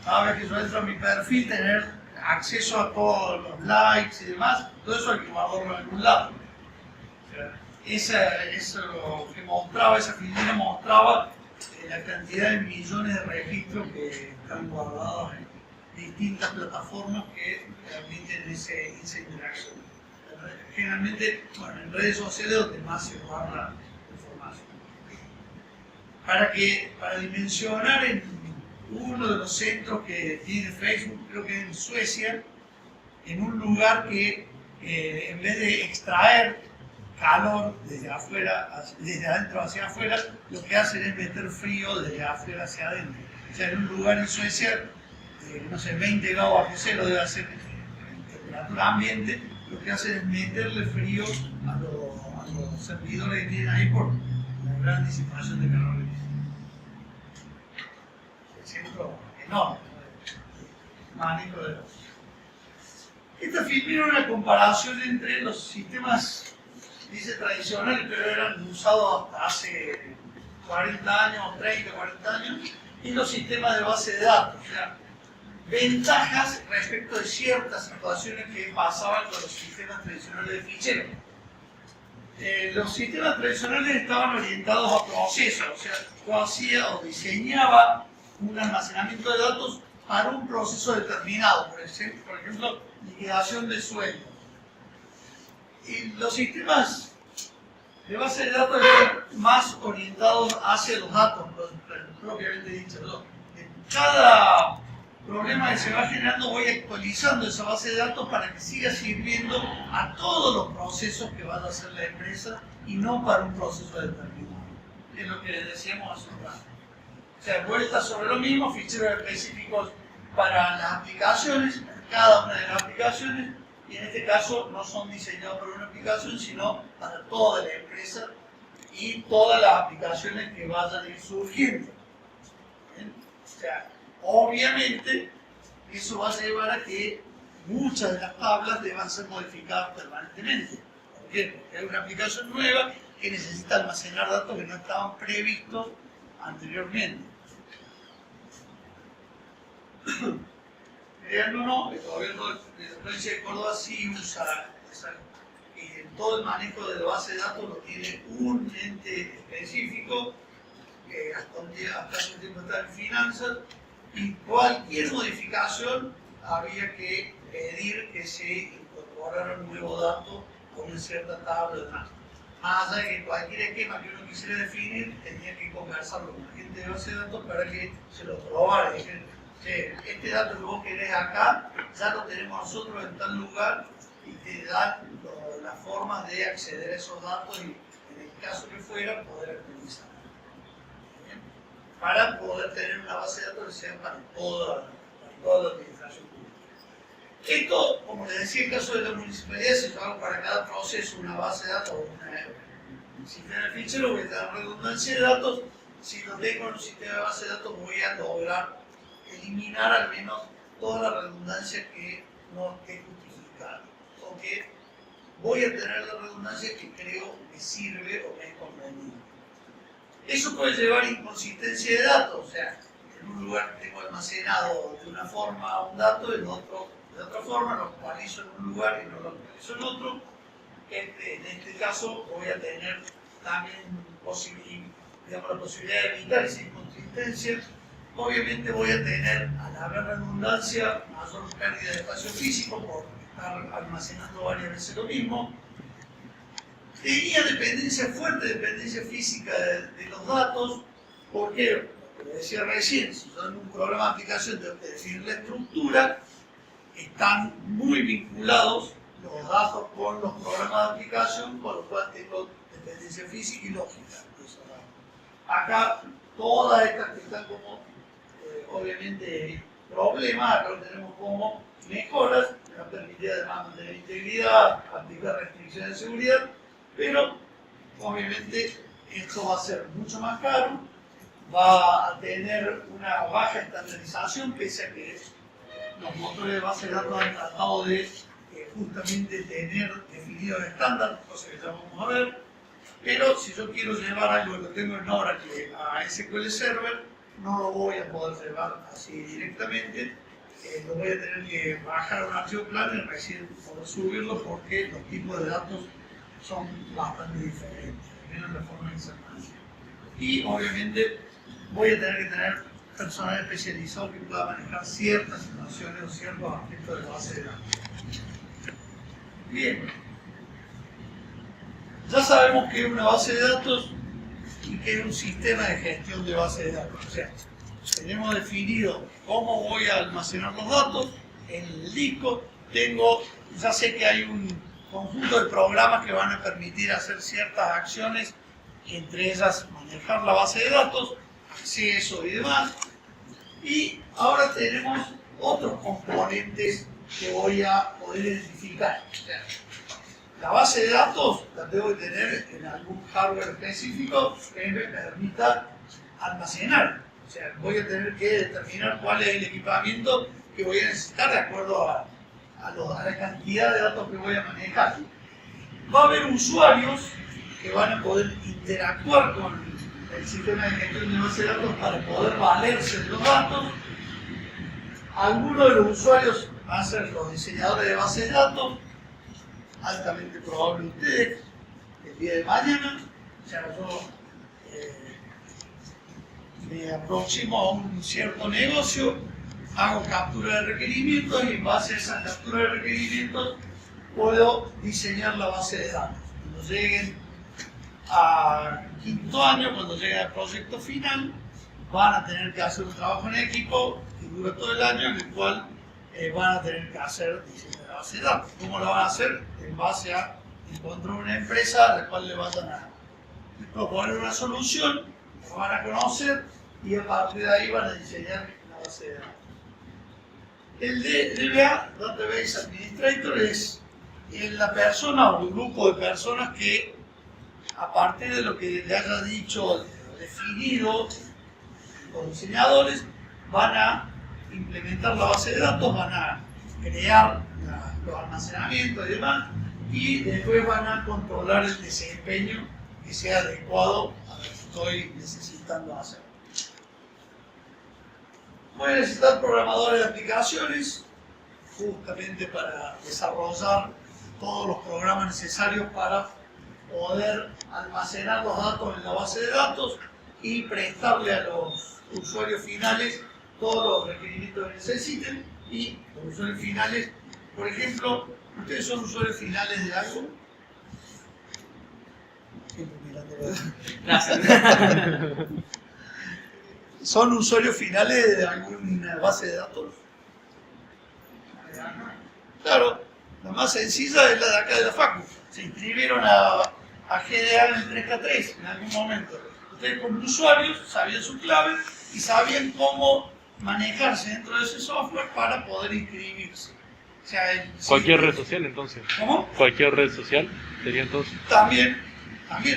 cada vez que yo entro a mi perfil, tener acceso a todos los likes y demás. Todo eso hay que guardarlo en algún lado. Eso que mostraba, esa figura mostraba la cantidad de millones de registros que están guardados en distintas plataformas que permiten esa interacción. Generalmente, bueno, en redes sociales donde más se guarda información. Para dimensionar en uno de los centros que tiene Facebook, creo que en Suecia, en un lugar que en vez de extraer calor desde afuera, desde adentro hacia afuera, lo que hacen es meter frío desde afuera hacia adentro. O sea, en un lugar en Suecia, no sé, 20 grados bajo cero debe ser temperatura ambiente, lo que hacen es meterle frío a los servidores que tienen ahí por la gran disipación de calor. El centro enorme, ¿no? Manejo de los... Esta filmina una comparación entre los sistemas, dice tradicionales, pero eran usados hasta hace 40 años, 30, 40 años, y los sistemas de base de datos. O sea, ventajas respecto de ciertas situaciones que pasaban con los sistemas tradicionales de ficheros. Los sistemas tradicionales estaban orientados a procesos, o sea, yo hacía o diseñaba un almacenamiento de datos para un proceso determinado, por ejemplo, liquidación de sueldo. Y los sistemas de base de datos están más orientados hacia los datos, propiamente dicho, ¿no? En cada problema que se va generando voy actualizando esa base de datos para que siga sirviendo a todos los procesos que va a hacer la empresa y no para un proceso determinado. Es lo que decíamos hace un rato. O sea, vuelta sobre lo mismo, ficheros específicos para las aplicaciones, cada una de las aplicaciones, y en este caso no son diseñados para una aplicación, sino para toda la empresa y todas las aplicaciones que vayan a ir surgiendo. ¿Bien? O sea, obviamente eso va a llevar a que muchas de las tablas deban ser modificadas permanentemente. ¿Por qué? Porque hay una aplicación nueva que necesita almacenar datos que no estaban previstos anteriormente. Crean o no, el gobierno de la provincia de Córdoba sí usa todo el manejo de la base de datos lo tiene un ente específico que hasta hace un tiempo está en finanzas, y cualquier modificación había que pedir que se incorporara un nuevo dato con una cierta tabla de datos. Más allá de que cualquier esquema que uno quisiera definir tenía que conversarlo con la gente de base de datos para que se lo probara. Este dato que vos querés acá, ya lo tenemos nosotros en tal lugar, y te dan las formas de acceder a esos datos y, en el caso que fuera, poder actualizar. Para poder tener una base de datos que sea para toda la administración pública. Esto, como les decía, en el caso de la municipalidad, si yo hago para cada proceso una base de datos, un sistema de fichero, voy a tener redundancia de datos. Si no tengo un sistema de base de datos, voy a lograr eliminar al menos toda la redundancia que no esté justificada, o que voy a tener la redundancia que creo que sirve o que es conveniente. Eso puede llevar a inconsistencia de datos, o sea, en un lugar tengo almacenado de una forma un dato, en otro de otra forma, lo actualizo en un lugar y no lo actualizo en otro. En este caso voy a tener también la posibilidad de evitar esa inconsistencia. Obviamente voy a tener, al haber redundancia, mayor pérdida de espacio físico por estar almacenando varias veces lo mismo. Tenía fuerte dependencia física de los datos, porque, como decía recién, si yo en un programa de aplicación tengo que definir la estructura, están muy vinculados los datos con los programas de aplicación, con lo cual tengo dependencia física y lógica. Acá, todas estas que están como, obviamente, problemas, acá lo tenemos como mejoras, que nos permitiría además mantener integridad, aplicar restricciones de seguridad, pero obviamente esto va a ser mucho más caro, va a tener una baja estandarización, pese a que los motores de base de datos han tratado de justamente tener definido el estándar, cosa que ya vamos a ver. Pero si yo quiero llevar algo que lo tengo en Oracle a SQL Server, no lo voy a poder llevar así directamente. Lo voy a tener que bajar un archivo plano y recién poder subirlo, porque los tipos de datos son bastante diferentes, al menos la forma en que se manejan. Y obviamente voy a tener que tener personal especializado que pueda manejar ciertas situaciones o ciertos aspectos de la base de datos. Bien, ya sabemos que es una base de datos y que es un sistema de gestión de base de datos. O sea, tenemos definido cómo voy a almacenar los datos en el disco. Ya sé que hay un conjunto de programas que van a permitir hacer ciertas acciones, entre ellas manejar la base de datos, acceso y demás. Y ahora tenemos otros componentes que voy a poder identificar. O sea, la base de datos la debo de tener en algún hardware específico que me permita almacenar. O sea, voy a tener que determinar cuál es el equipamiento que voy a necesitar de acuerdo a la cantidad de datos que voy a manejar. Va a haber usuarios que van a poder interactuar con el sistema de gestión de base de datos para poder valerse de los datos. Algunos de los usuarios van a ser los diseñadores de base de datos, altamente probable ustedes, el día de mañana. O sea, yo me aproximo a un cierto negocio, hago captura de requerimientos y en base a esa captura de requerimientos puedo diseñar la base de datos. Cuando lleguen a quinto año, cuando lleguen al proyecto final, van a tener que hacer un trabajo en equipo que dura todo el año, en el cual van a tener que hacer diseño de la base de datos. ¿Cómo lo van a hacer? En base a encontrar una empresa a la cual le vayan a proponer una solución, lo van a conocer y a partir de ahí van a diseñar la base de datos. El DBA, Database Administrator, es la persona o el grupo de personas que, a partir de lo que le haya dicho, definido los diseñadores, van a implementar la base de datos, van a crear los almacenamientos y demás, y después van a controlar el desempeño que sea adecuado a lo que estoy necesitando hacer. Voy a necesitar programadores de aplicaciones justamente para desarrollar todos los programas necesarios para poder almacenar los datos en la base de datos y prestarle a los usuarios finales todos los requerimientos que necesiten. Y los usuarios finales, por ejemplo, ¿ustedes son usuarios finales de algo? Siempre mirando. Gracias. ¿Son usuarios finales de alguna base de datos? Claro, la más sencilla es la de acá de la Facu. Se inscribieron a GDA en el 3K3 en algún momento. Ustedes como usuarios sabían su clave y sabían cómo manejarse dentro de ese software para poder inscribirse. O sea, Cualquier red social entonces. ¿Cómo? Cualquier red social sería entonces. También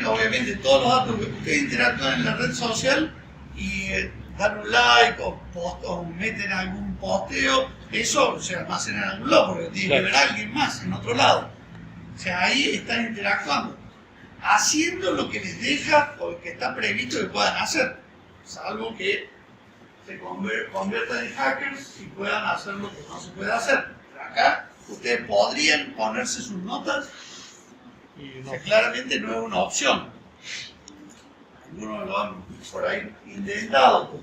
obviamente todos los datos que ustedes interactúan en la red social y dan un like o meten algún posteo, eso se almacena en algún lado porque tiene que ver a alguien más en otro lado. O sea, ahí están interactuando, haciendo lo que les deja o que está previsto que puedan hacer, salvo que se conviertan en hackers y puedan hacer lo que no se puede hacer. Pero acá ustedes podrían ponerse sus notas, o sea, claramente no es una opción. Algunos lo han por ahí intentado.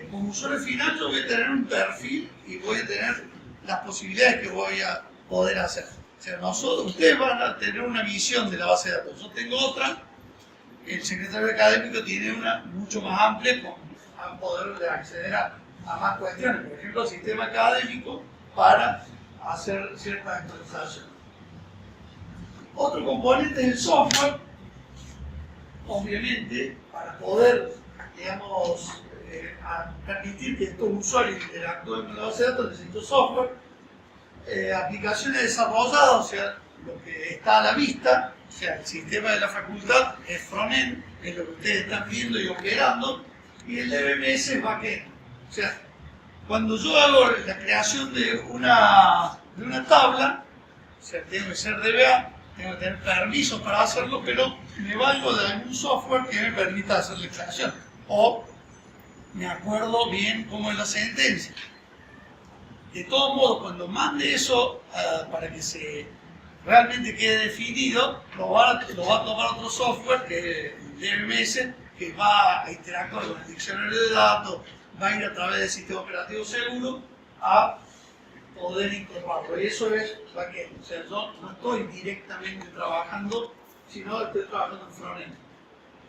Como usuario final yo voy a tener un perfil y voy a tener las posibilidades que voy a poder hacer. O sea, ustedes van a tener una visión de la base de datos. Yo tengo otra, el secretario académico tiene una mucho más amplia con poder acceder a más cuestiones. Por ejemplo, el sistema académico para hacer ciertas actualizaciones. Otro componente es el software. Obviamente, para poder, digamos, permitir que estos usuarios interactúen con la base de datos, necesito software, aplicaciones desarrolladas, o sea, lo que está a la vista, o sea, el sistema de la facultad es frontend, es lo que ustedes están viendo y operando, y el DBMS es backend. O sea, cuando yo hago la creación de una tabla, o sea, tengo que ser DBA, tengo que tener permisos para hacerlo, pero me valgo de algún software que me permita hacer la creación. O me acuerdo bien cómo es la sentencia. De todos modos, cuando mande eso para que se realmente quede definido, lo va a tomar otro software, que es el DBMS, que va a interactuar con el diccionario de datos, va a ir a través del sistema operativo seguro a poder incorporarlo. Y eso es backend. O sea, yo no estoy directamente trabajando, sino estoy trabajando en frontend.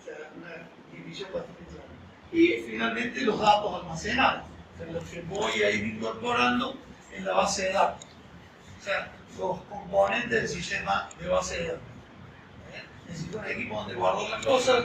O sea, una división bastante clara. y finalmente los datos almacenados, o sea, los que voy a ir incorporando en la base de datos, o sea, los componentes del sistema de base de datos. Necesito un equipo donde guardo las cosas,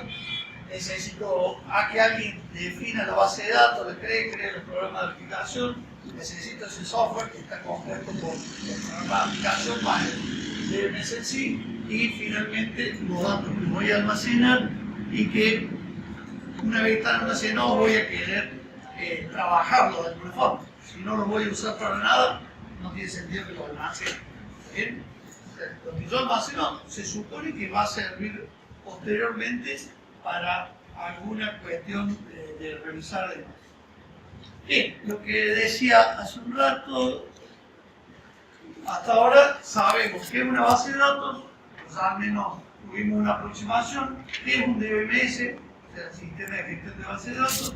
necesito a que alguien defina la base de datos, le cree los programas de aplicación, necesito ese software que está compuesto por el programa de aplicación más el DMS en sí, y finalmente los datos que voy a almacenar y que una vez están almacenados voy a querer trabajarlo de alguna forma. Si no lo voy a usar para nada, no tiene sentido que lo almacene. ¿Bien? Lo que yo almaceno se supone que va a servir posteriormente para alguna cuestión de revisar demás. Bien, lo que decía hace un rato, hasta ahora sabemos que es una base de datos, pues al menos tuvimos una aproximación, que es un DBMS, o sea, sistema de gestión de base de datos,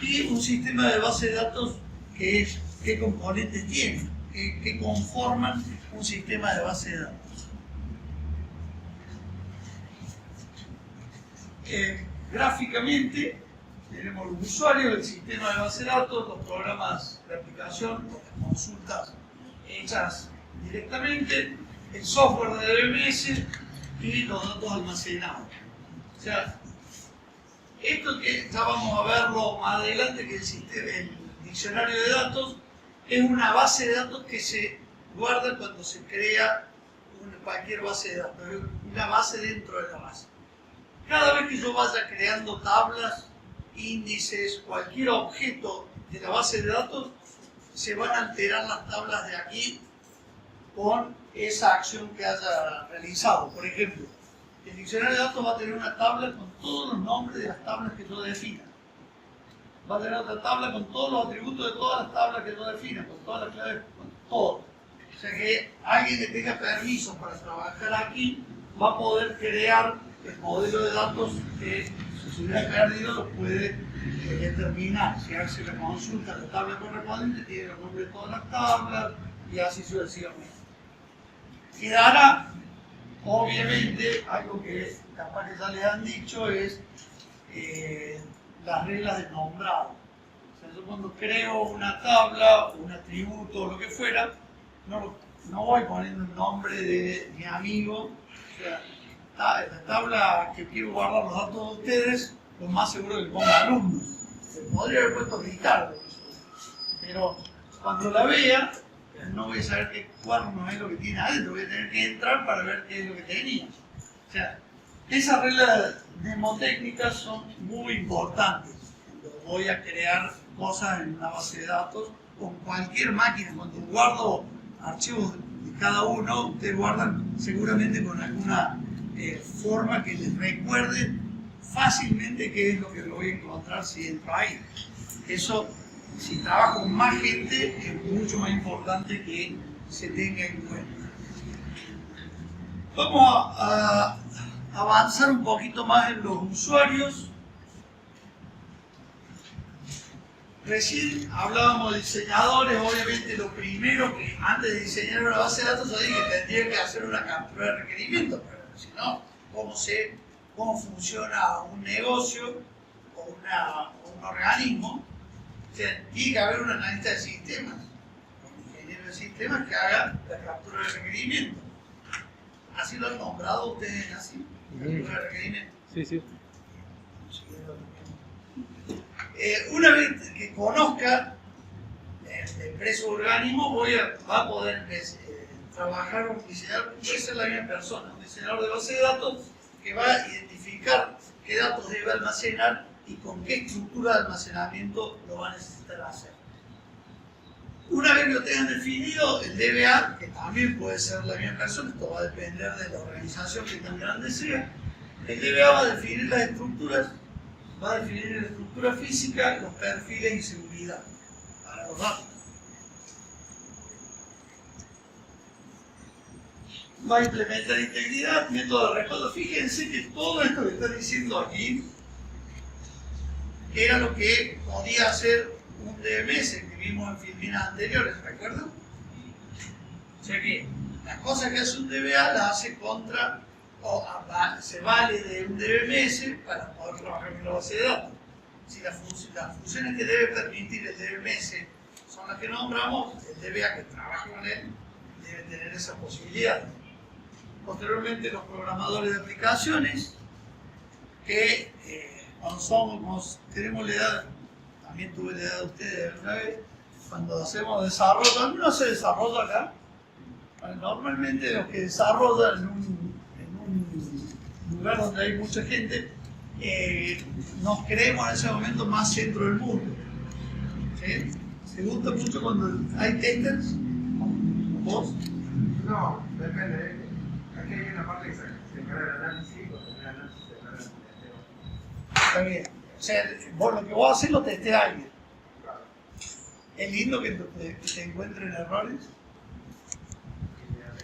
y un sistema de base de datos que es qué componentes tiene, que conforman un sistema de base de datos. Gráficamente tenemos los usuarios, el sistema de base de datos, los programas de aplicación, las consultas hechas directamente, el software de DBMS y los datos almacenados. O sea, esto que ya vamos a verlo más adelante, que el diccionario de datos es una base de datos que se guarda cuando se crea cualquier base de datos, una base dentro de la base. Cada vez que yo vaya creando tablas, índices, cualquier objeto de la base de datos, se van a alterar las tablas de aquí con esa acción que haya realizado. Por ejemplo, el diccionario de datos va a tener una tabla con todos los nombres de las tablas que yo defina. Va a tener otra tabla con todos los atributos de todas las tablas que yo defina, con todas las claves, con todo. O sea que alguien que tenga permiso para trabajar aquí va a poder crear el modelo de datos que si se hubiera perdido lo puede determinar. Si hace la consulta a la tabla correspondiente, tiene los nombres de todas las tablas y así sucesivamente. Quedará, obviamente, algo que capaz que ya les han dicho es las reglas de nombrado. O sea, yo cuando creo una tabla, un atributo o lo que fuera, no voy poniendo el nombre de mi amigo. O sea, la tabla que quiero guardar los datos de ustedes, lo más seguro que le ponga alumnos. Se podría haber puesto Ricardo, pero cuando la vea, no voy a saber qué cuerno es lo que tiene adentro, voy a tener que entrar para ver qué es lo que tenía. O sea, esas reglas mnemotécnicas son muy importantes cuando voy a crear cosas en una base de datos con cualquier máquina. Cuando guardo archivos de cada uno, ustedes guardan seguramente con alguna forma que les recuerde fácilmente qué es lo que voy a encontrar si entro ahí. Eso, si trabajo con más gente, es mucho más importante que se tenga en cuenta. Vamos a avanzar un poquito más en los usuarios. Recién hablábamos de diseñadores. Obviamente lo primero que antes de diseñar una base de datos, yo dije que tendría que hacer una captura de requerimientos, pero si no, ¿cómo sé cómo funciona un negocio o un organismo? O sea, tiene que haber un analista de sistemas, un ingeniero de sistemas que haga la captura de requerimientos. ¿Así lo han nombrado ustedes así? ¿Captura de requerimientos? Sí, sí. Una vez que conozca el empresa o organismo, va a poder trabajar un diseñador, puede ser la misma persona, un diseñador de base de datos que va a identificar qué datos debe almacenar y con qué estructura de almacenamiento lo va a necesitar hacer. Una vez que lo tengan definido, el DBA, que también puede ser la misma persona, esto va a depender de la organización que tan grande sea, el DBA va a definir las estructuras, va a definir la estructura física, los perfiles y seguridad para los datos. Va a implementar integridad, método de respaldo. Fíjense que todo esto que está diciendo aquí era lo que podía hacer un DMS que vimos en filminas anteriores, ¿recuerdan? O sea que las cosas que hace un DBA las hace contra, o se vale de un DBMS para poder trabajar en la base de datos. si las funciones que debe permitir el DBMS son las que nombramos, el DBA que trabaja con él debe tener esa posibilidad. Posteriormente, los programadores de aplicaciones que cuando tenemos la edad, también tuve la edad de ustedes alguna vez, cuando hacemos desarrollo, ¿alguno hace desarrollo acá? Bueno, normalmente los que desarrollan en un lugar donde hay mucha gente, nos creemos en ese momento más centro del mundo. ¿Sí? ¿Te gusta mucho cuando hay testers? ¿Vos? No, depende. Aquí hay una parte que se encarga del análisis, cuando el análisis se encarga del testeo. Está bien. O sea, vos lo que vos haces lo testea alguien. Claro. Es lindo que te encuentren errores.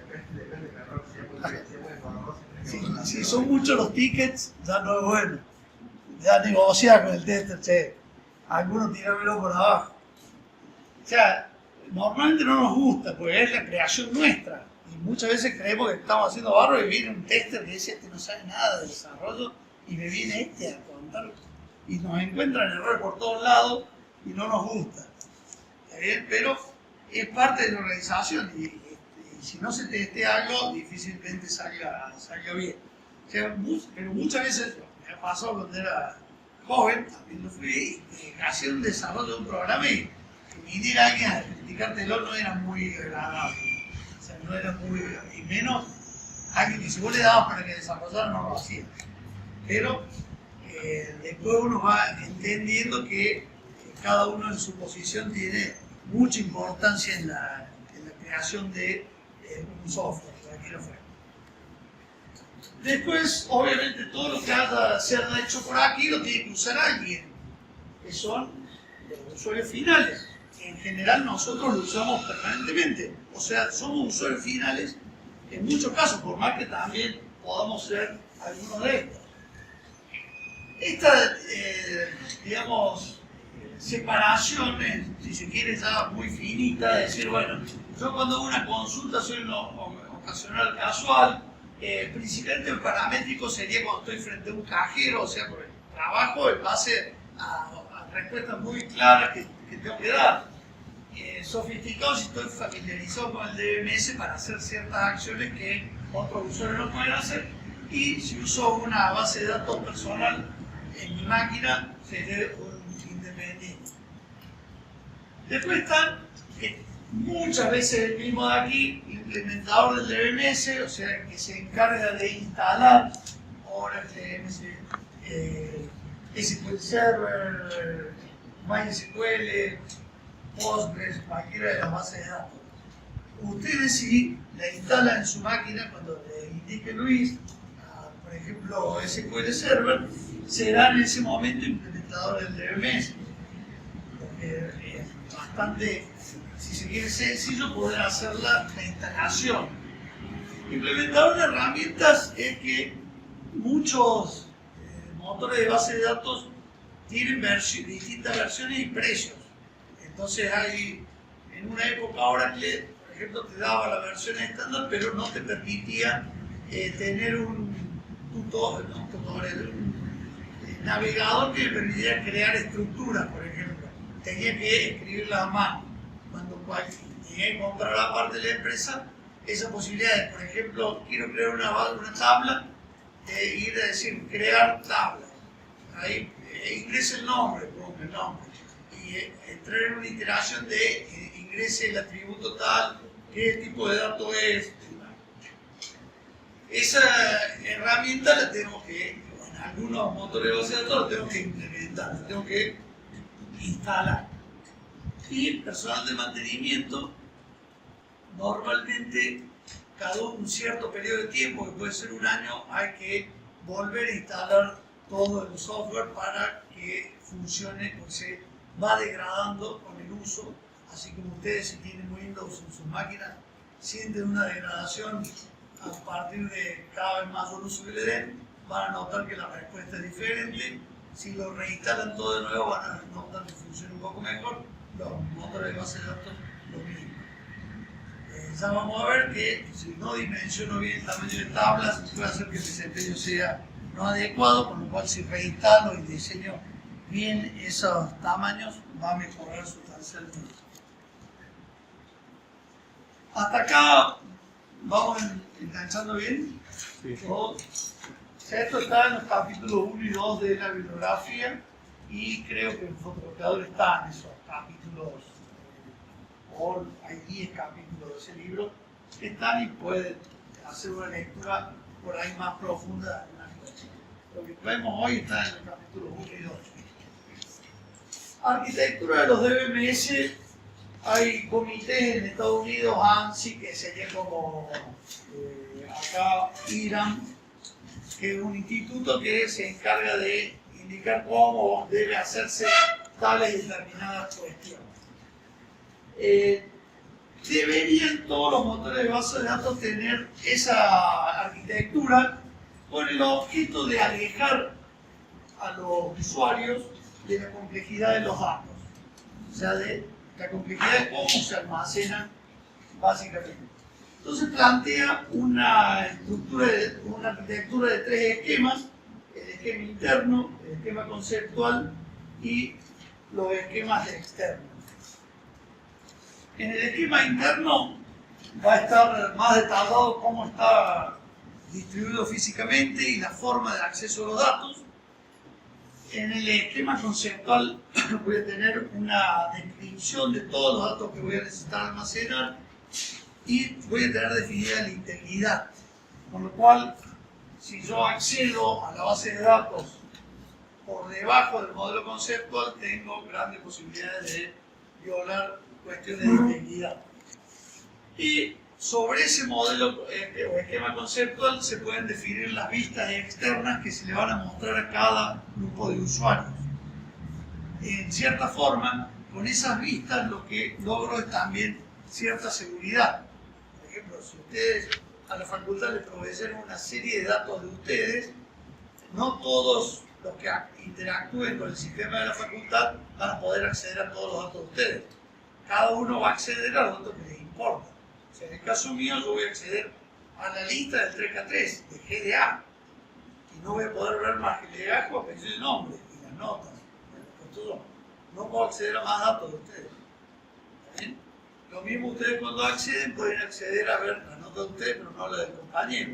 Depende del error, si es muy engorroso. Si son muchos los tickets, ya no es bueno. Ya negociar con el tester, che, algunos tirámelo por abajo. O sea, normalmente no nos gusta, porque es la creación nuestra. Y muchas veces creemos que estamos haciendo barro y viene un tester que dice, este no sabe nada de desarrollo, y me viene este a contar. Y nos encuentran errores por todos lados y no nos gusta. ¿Está bien? Pero es parte de la organización y si no se testea algo, difícilmente salga bien. O sea, pero muchas veces me ha pasado cuando era joven, también lo fui, hacía un desarrollo de un programa y que viniera alguien a criticártelo no era muy agradable. O sea, no era muy, y menos alguien que si vos le dabas para que desarrollara no lo hacía. Pero después uno va entendiendo que cada uno en su posición tiene mucha importancia en la creación de un software, aquí lo fue. Después, obviamente, todo lo que sea hecho por aquí lo tiene que usar alguien, que son los usuarios finales. En general nosotros lo usamos permanentemente, o sea, somos usuarios finales en muchos casos, por más que también podamos ser algunos de estos. Esta, digamos, separaciones, si se quiere, ya muy finita, de decir, bueno, yo cuando hago una consulta soy un ocasional casual, principalmente el paramétrico sería cuando estoy frente a un cajero, o sea, por el trabajo en base a respuestas muy claras que tengo que dar. Sofisticado si estoy familiarizado con el DBMS para hacer ciertas acciones que otros usuarios no pueden hacer, y si uso una base de datos personal en mi máquina, seré un independiente. Después están muchas veces el mismo de aquí, implementador del DBMS, o sea, que se encarga de instalar Oracle, SQL Server, MySQL, Postgres, cualquiera de las bases de datos. Ustedes si la instalan en su máquina, cuando le indique Luis, por ejemplo, SQL Server, será en ese momento implementador del DBMS. Porque es bastante, si se quiere, sencillo poder hacer la instalación. Implementador de herramientas es que muchos motores de base de datos tienen distintas versiones y precios. Entonces hay, en una época Oracle, por ejemplo, te daba la versión estándar, pero no te permitía tener un navegador que me permitiera crear estructuras, por ejemplo. Tenía que escribirlas a mano. Cuando tenía que comprar la parte de la empresa, esa posibilidad de, por ejemplo, quiero crear una tabla, ir a decir crear tabla. Ahí ingrese el nombre, ponga el nombre. Y entrar en una iteración de ingrese el atributo tal, qué tipo de dato es. Esa herramienta la tengo que, en algunos motores de base de datos, la tengo que implementar, la tengo que instalar. Y personal de mantenimiento, normalmente cada un cierto periodo de tiempo, que puede ser un año, hay que volver a instalar todo el software para que funcione, porque se va degradando con el uso, así como ustedes si tienen Windows en sus máquinas, sienten una degradación a partir de cada vez mayor uso que le den, van a notar que la respuesta es diferente. Si lo reinstalan todo de nuevo, van a notar que funciona un poco mejor. Los motores de base de datos, lo mismo. Ya vamos a ver que si no dimensiono bien el tamaño de tablas, puede hacer que el desempeño sea no adecuado, con lo cual si reinstalo y diseño bien esos tamaños, va a mejorar sustancialmente. Hasta acá vamos enganchando bien. Sí. O sea, esto está en los capítulos 1 y 2 de la bibliografía y creo que en fotocopiador están esos capítulos, hay 10 capítulos de ese libro que están y pueden hacer una lectura por ahí más profunda. Lo que vemos hoy está en los capítulos 1 y 2. Arquitectura de los DBMS, hay comités en Estados Unidos, ANSI, que sería como acá IRAM, que es un instituto que se encarga de indicar cómo debe hacerse tales y determinadas cuestiones. Deberían todos los motores de base de datos tener esa arquitectura con el objeto de alejar a los usuarios de la complejidad de los datos, o sea, de la complejidad de cómo se almacenan básicamente. Entonces plantea una arquitectura de 3 esquemas: el esquema interno, el esquema conceptual y los esquemas externos. En el esquema interno va a estar más detallado cómo está distribuido físicamente y la forma de acceso a los datos. En el esquema conceptual voy a tener una descripción de todos los datos que voy a necesitar almacenar y voy a tener definida la integridad, con lo cual si yo accedo a la base de datos por debajo del modelo conceptual tengo grandes posibilidades de violar cuestiones de integridad. Y sobre ese modelo o esquema conceptual se pueden definir las vistas externas que se le van a mostrar a cada grupo de usuarios. En cierta forma, con esas vistas lo que logro es también cierta seguridad. Por ejemplo, si ustedes a la facultad les proveen una serie de datos de ustedes, no todos los que interactúen con el sistema de la facultad van a poder acceder a todos los datos de ustedes. Cada uno va a acceder a los datos que les importan. O sea, en el caso mío yo voy a acceder a la lista del 3K3, de GDA, y no voy a poder ver más que legajo, apellido y nombre, y las notas. Bueno, no puedo acceder a más datos de ustedes. ¿Está bien? Lo mismo ustedes cuando acceden pueden acceder a ver la nota de ustedes, pero no la del compañero.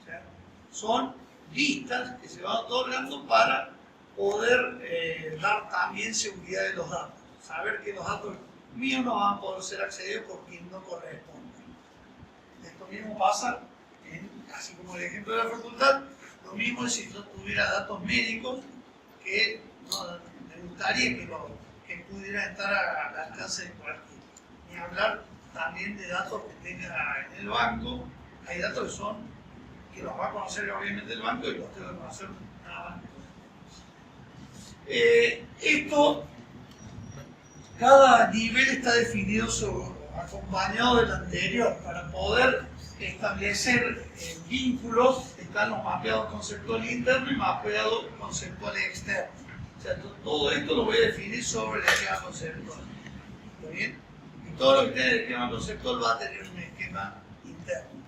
O sea, son listas que se van otorgando para poder dar también seguridad de los datos. Saber que los datos míos no van a poder ser accedidos por quien no corresponde. Esto mismo pasa, así como el ejemplo de la facultad, lo mismo es si yo tuviera datos médicos que me gustaría que pudieran estar al alcance de cualquiera. Ni hablar también de datos que tenga en el banco. Hay datos que los va a conocer obviamente el banco y los tengo que conocer nada más. Esto, cada nivel está definido acompañado del anterior. Para poder establecer vínculos están los mapeados conceptual interno y mapeados conceptual externo. O sea, todo esto lo voy a definir sobre el esquema conceptual. ¿Está bien? Y todo lo que tiene el esquema conceptual va a tener un esquema interno.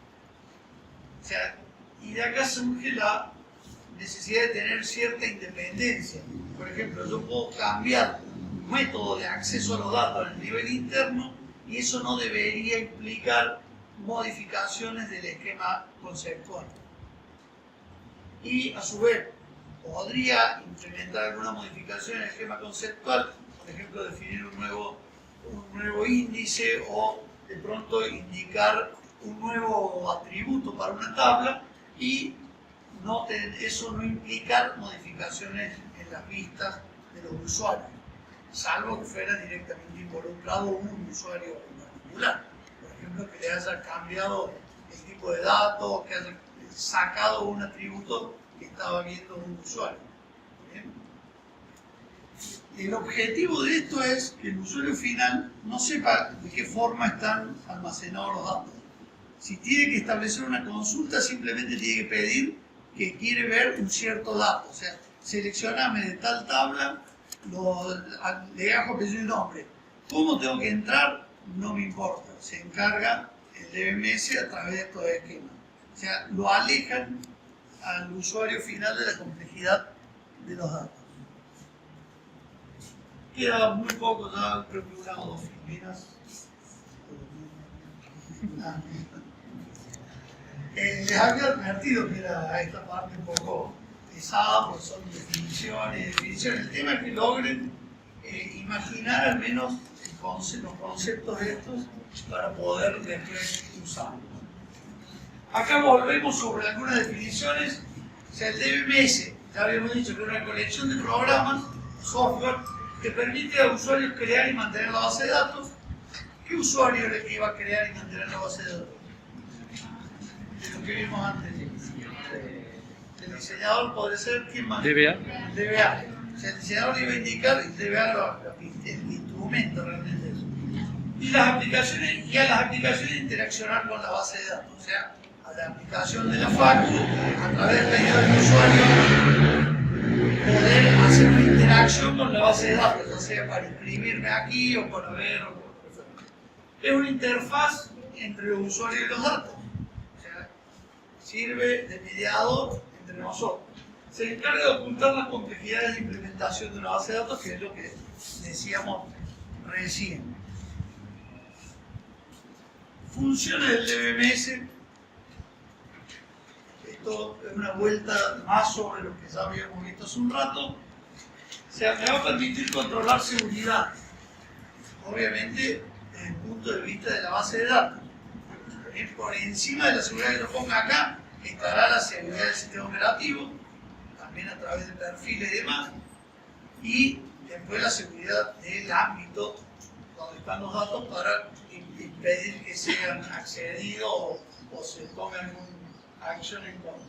O sea, y de acá surge la necesidad de tener cierta independencia. Por ejemplo, yo puedo cambiar un método de acceso a los datos en el nivel interno y eso no debería implicar modificaciones del esquema conceptual. Y a su vez, podría implementar alguna modificación en el esquema conceptual, por ejemplo, definir un nuevo índice o de pronto indicar un nuevo atributo para una tabla y eso no implicar modificaciones en las vistas de los usuarios, salvo que fuera directamente involucrado un usuario en particular. Por ejemplo, que le haya cambiado el tipo de datos, que haya sacado un atributo que estaba viendo un usuario. ¿Bien? El objetivo de esto es que el usuario final no sepa de qué forma están almacenados los datos. Si tiene que establecer una consulta, simplemente tiene que pedir que quiere ver un cierto dato. O sea, seleccioname de tal tabla, legajo, apellido y nombre. ¿Cómo tengo que entrar? No me importa. Se encarga el DBMS a través de estos esquemas. O sea, lo alejan al usuario final de la complejidad de los datos. queda muy poco ya, creo que una o dos filipinas. Les había advertido que era esta parte un poco pesada, porque son definiciones. El tema es que logren imaginar al menos los conceptos estos para poder después usarlos. Acá volvemos sobre algunas definiciones. O sea, el DBMS, ya habíamos dicho que es una colección de programas, software, que permite a usuarios crear y mantener la base de datos. ¿Qué usuario era el que iba a crear y mantener la base de datos? De lo que vimos antes. El diseñador podría ser, ¿quién más? DBA. DBA. O sea, el diseñador iba a indicar y DBA el instrumento realmente eso. Y las aplicaciones, y a las aplicaciones interaccionar con la base de datos. O sea, a la aplicación de la Facu, a través del pedido del usuario, poder hacer una interacción con la base de datos, ya sea para inscribirme aquí o para ver. Es una interfaz entre los usuarios y los datos. O sea, sirve de mediador entre nosotros. Se encarga de ocultar las complejidades de implementación de una base de datos, que es lo que decíamos recién. Funciones del DBMS. Esto es una vuelta más sobre lo que ya habíamos visto hace un rato. O sea, me va a permitir controlar seguridad. Obviamente, desde el punto de vista de la base de datos. Por encima de la seguridad que yo ponga acá, estará la seguridad del sistema operativo, también a través de perfiles y demás, y después la seguridad del ámbito donde están los datos para impedir que sean accedidos o se tome alguna acción en contra.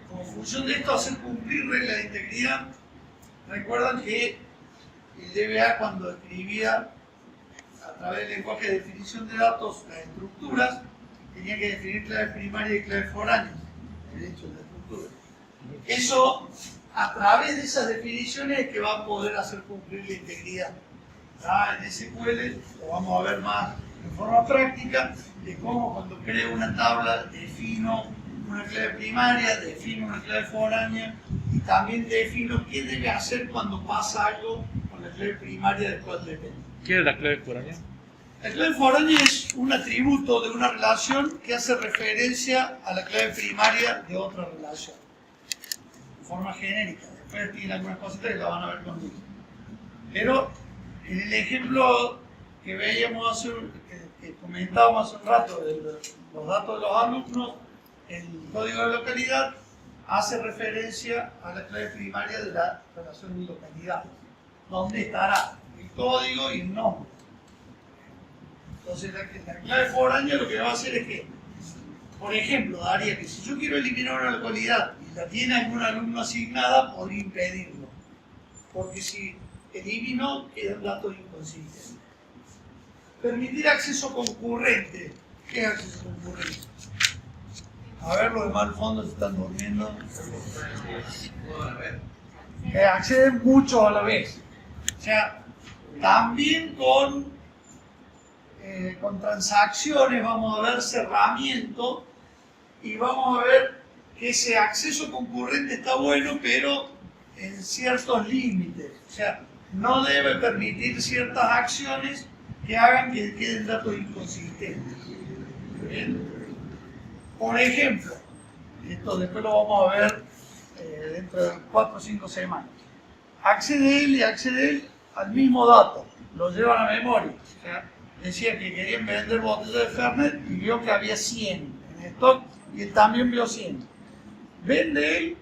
Como función de esto, hacer cumplir reglas de integridad. Recuerdan que el DBA, cuando escribía a través del lenguaje de definición de datos las estructuras, tenía que definir claves primarias y claves foráneas, el hecho de la estructura. Eso, a través de esas definiciones, es que va a poder hacer cumplir la integridad. Ya en SQL lo vamos a ver más en forma práctica, de cómo cuando creo una tabla defino una clave primaria, defino una clave foránea y también defino qué debe hacer cuando pasa algo con la clave primaria del cual depende. ¿Qué es la clave foránea? La clave foránea es un atributo de una relación que hace referencia a la clave primaria de otra relación. De forma genérica. Después tiene algunas cositas que la van a ver conmigo. Pero en el ejemplo que veíamos que comentábamos hace un rato de los datos de los alumnos, el código de localidad hace referencia a la clave primaria de la relación de localidad, donde estará el código y el nombre. Entonces la clave foránea lo que va a hacer es que, por ejemplo, daría que si yo quiero eliminar una localidad y la tiene algún alumno asignada, podría impedirlo, porque si elimino quedan datos inconsistentes. Permitir acceso concurrente. ¿Qué es acceso concurrente? A ver, los demás al fondo se están durmiendo. Que acceden muchos a la vez. O sea, también con transacciones vamos a ver cerramiento y vamos a ver que ese acceso concurrente está bueno, pero en ciertos límites. O sea, no debe permitir ciertas acciones que hagan que queden datos inconsistentes. ¿Bien? Por ejemplo, esto después lo vamos a ver dentro de 4 o 5 semanas. Accede él y accede él al mismo dato, lo llevan a memoria. O sea, decía que querían vender botellas de Fernet y vio que había 100 en stock y él también vio 100. Vende él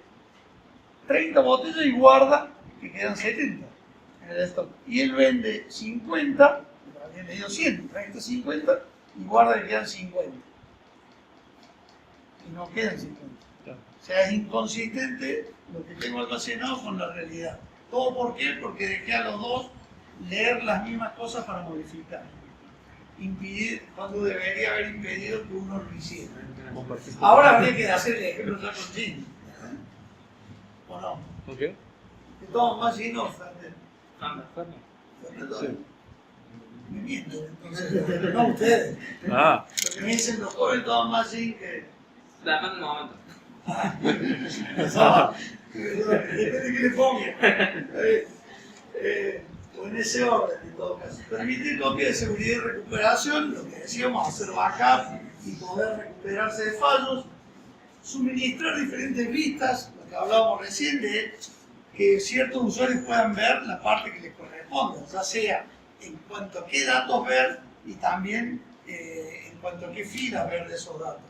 30 botellas y guarda que quedan 70 en el stock. Y él vende 50, había leído 100, 30, 50 y guarda que quedan 50. Y no quedan 50. O sea, es inconsistente lo que tengo almacenado con la realidad. ¿Todo por qué? Porque dejé a los dos leer las mismas cosas para modificar. Impedir cuando debería haber impedido que uno lo hiciera. Ahora habría que hacer el ejemplo ya con Gin. ¿O no? ¿Ok? Que todos más Gin o Fernet. Sí. Me mienten, entonces, no ustedes. Ah, Porque me dicen los jóvenes todos más Gin que... Depende del momento. Depende de qué le ponga. O en ese orden, en todo caso. Permitir copia de seguridad y recuperación, lo que decíamos, hacer backup y poder recuperarse de fallos. Suministrar diferentes vistas, lo que hablábamos recién, de que ciertos usuarios puedan ver la parte que les corresponde, ya sea en cuanto a qué datos ver y también en cuanto a qué filas ver de esos datos.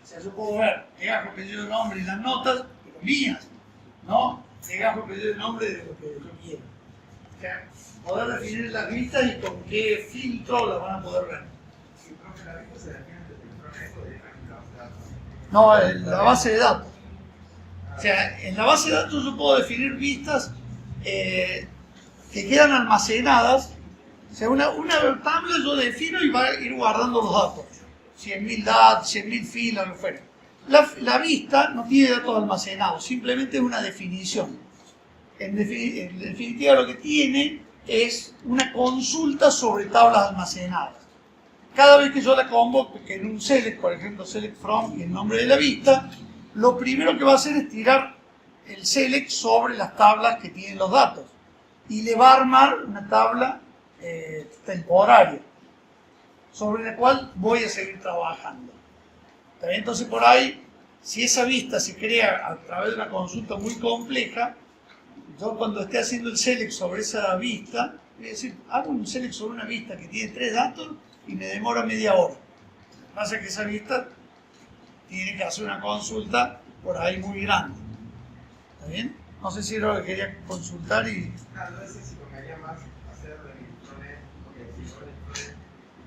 O sea, yo puedo ver legajo, apellido, nombre y las notas, pero mías, ¿no? Legajo, apellido y nombre de lo que yo quiero. O sea, poder definir las vistas y con qué filtro las van a poder ver. Si profe, la vista se define desde el proceso de la datos. No, en la base de datos. O sea, en la base de datos yo puedo definir vistas que quedan almacenadas. O sea, una tabla yo defino y va a ir guardando los datos. 100.000 datos, 100.000 filas, lo que fuera. La vista no tiene datos almacenados, simplemente es una definición. En definitiva, lo que tiene es una consulta sobre tablas almacenadas. Cada vez que yo la convoco, que en un select, por ejemplo, select from, y el nombre de la vista, lo primero que va a hacer es tirar el select sobre las tablas que tienen los datos. Y le va a armar una tabla temporaria, sobre la cual voy a seguir trabajando. ¿Está bien? Entonces, por ahí, si esa vista se crea a través de una consulta muy compleja, yo cuando esté haciendo el select sobre esa vista, voy a decir, hago un select sobre una vista que tiene 3 datos y me demora media hora. Lo que pasa es que esa vista tiene que hacer una consulta por ahí muy grande. ¿Está bien? No sé si era lo que quería consultar y... No sé si convenía más hacer de electrones, porque si son electrones,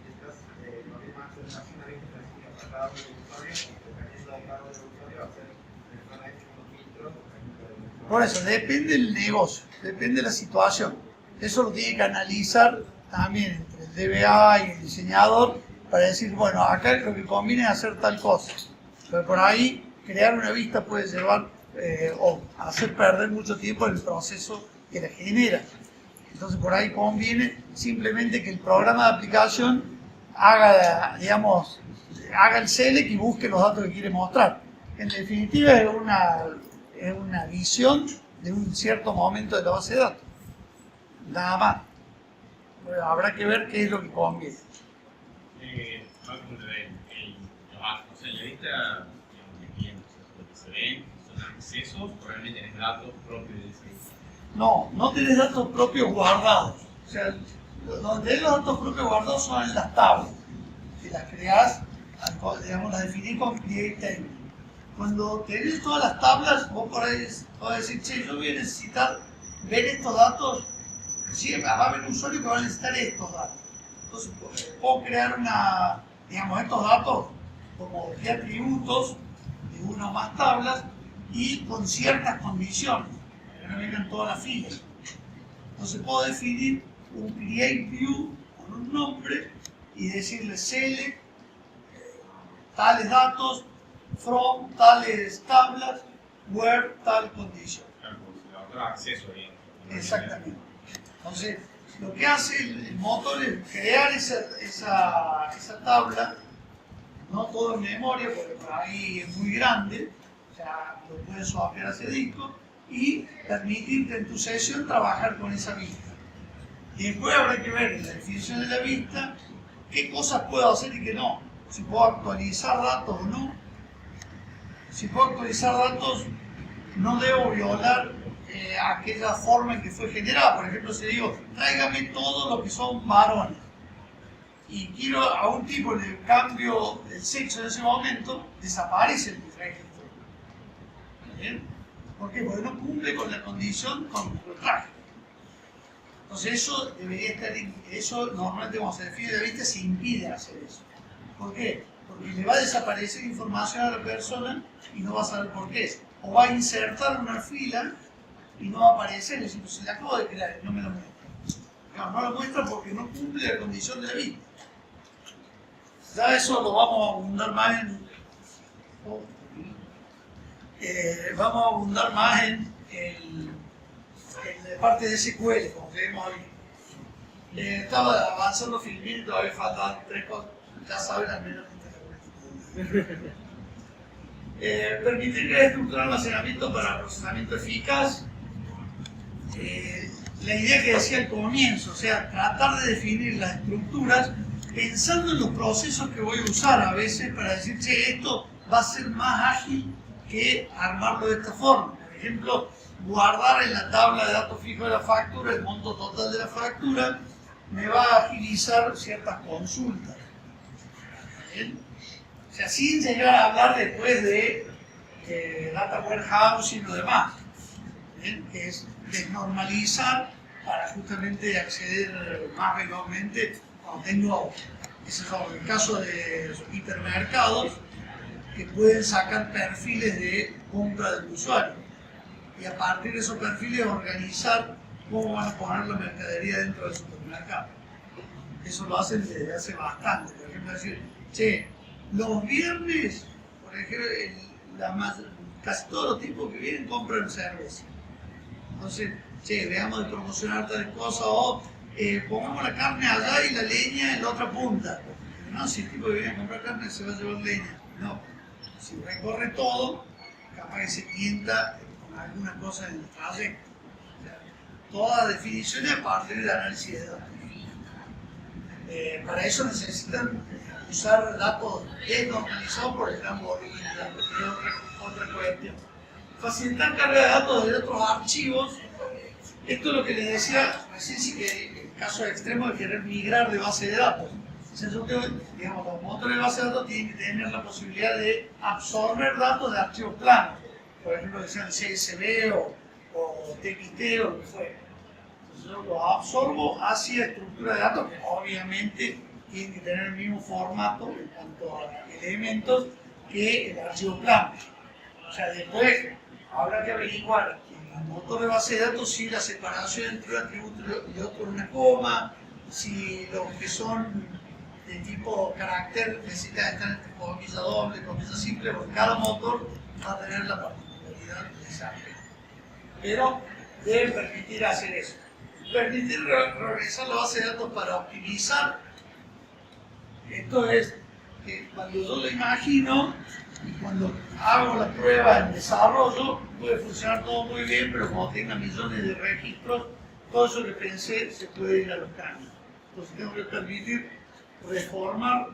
estas no es más hacer una vista específica para cada uno de los usuarios, dependiendo de cada uno de los usuarios, hacer electrones como filtros, Por eso, depende del negocio, depende de la situación. Eso lo tiene que analizar también entre el DBA y el diseñador para decir, bueno, acá lo que conviene es hacer tal cosa. Pero por ahí, crear una vista puede llevar o hacer perder mucho tiempo en el proceso que la genera. Entonces, por ahí conviene simplemente que el programa de aplicación haga, digamos, haga el select y busque los datos que quiere mostrar. En definitiva, es una visión de un cierto momento de la base de datos. Nada más. Pero habrá que ver qué es lo que conviene. O sea, en la lista de clientes, lo que se ven son accesos, realmente tenés datos propios de ese. No, no tenés datos propios guardados. O sea, donde tenés los datos propios guardados son en las tablas. Si las creás, digamos, las definís con create table. Cuando tenés todas las tablas, vos por ahí podés decir, che, yo voy a necesitar ver estos datos. Sí, va a haber un usuario que va a necesitar estos datos. Entonces, puedo crear estos datos como de atributos de una o más tablas y con ciertas condiciones, para que no vengan todas las filas. Entonces, puedo definir un create view con un nombre y decirle select tales datos from tales tablas where tal condition. Claro, como si le otorga acceso ahí. Exactamente. Entonces, lo que hace el motor es crear esa tabla, no todo en memoria, porque por ahí es muy grande, o sea, lo puedes swapear hacia disco, y permitirte en tu sesión trabajar con esa vista. Y después habrá que ver en la definición de la vista qué cosas puedo hacer y qué no. Si puedo actualizar datos o no. Si puedo actualizar datos, no debo violar aquella forma en que fue generada. Por ejemplo, si digo, tráigame todo lo que son varones y quiero a un tipo le cambio el sexo en ese momento, desaparece el registro. ¿Bien? ¿Por qué? Porque no cumple con la condición con el traje. Entonces eso debería estar, eso normalmente cuando se define la vista se impide hacer eso. ¿Por qué? Porque le va a desaparecer información a la persona y no va a saber por qué. O va a insertar una fila y no va a aparecer, es decir, se la acabo de crear y no me lo muestra. No lo muestra porque no cumple la condición de la vista. Ya eso lo vamos a abundar más en la parte de SQL, como que vemos ahí. Estaba avanzando Filmin y todavía faltaban 3 cosas. Ya saben al menos permitir crear estructura de almacenamiento para procesamiento eficaz. la idea que decía al comienzo, o sea, tratar de definir las estructuras pensando en los procesos que voy a usar a veces para decir, che, esto va a ser más ágil que armarlo de esta forma. Por ejemplo, guardar en la tabla de datos fijos de la factura el monto total de la factura me va a agilizar ciertas consultas. ¿Bien? O sea, sin llegar a hablar después de data warehousing y lo demás. ¿Bien? Que es desnormalizar para justamente acceder más velozmente cuando tengo, ese es el caso de los hipermercados, que pueden sacar perfiles de compra del usuario y a partir de esos perfiles organizar cómo van a poner la mercadería dentro del supermercado. Eso lo hacen desde hace bastante. Por ejemplo, decir, che, los viernes, por ejemplo, casi todos los tipos que vienen compran cerveza. Entonces, che, veamos de promocionar tales cosas o pongamos la carne allá y la leña en la otra punta. No, si el tipo que viene a comprar carne se va a llevar leña. No. Si recorre todo, capaz que se tienta con alguna cosa en el trayecto. O sea, toda definición es a partir del análisis de datos. Para eso necesitan usar datos desnormalizados por el gran volumen de datos, que es otra cuestión. Facilitar carga de datos de otros archivos. Esto es lo que les decía recién, sí, que el caso extremo de querer migrar de base de datos. Digamos, los motores de base de datos tienen que tener la posibilidad de absorber datos de archivos planos, por ejemplo, que sean CSV o TXT o lo que fuera. Entonces yo los absorbo hacia estructura de datos que obviamente tienen que tener el mismo formato en cuanto a elementos que el archivo plano. O sea, después habrá que averiguar en el motor de base de datos si la separación entre un atributo y otro es una coma, si los que son de tipo carácter necesita estar entre comillas doble, comillas simple, porque cada motor va a tener la particularidad de esa. Pero debe permitir hacer eso. Permitir reorganizar la base de datos para optimizar. Esto es que cuando yo lo imagino y cuando hago la prueba en desarrollo, puede funcionar todo muy bien, pero cuando tenga millones de registros, todo eso que pensé se puede ir a los cambios. Entonces tengo que permitir reformar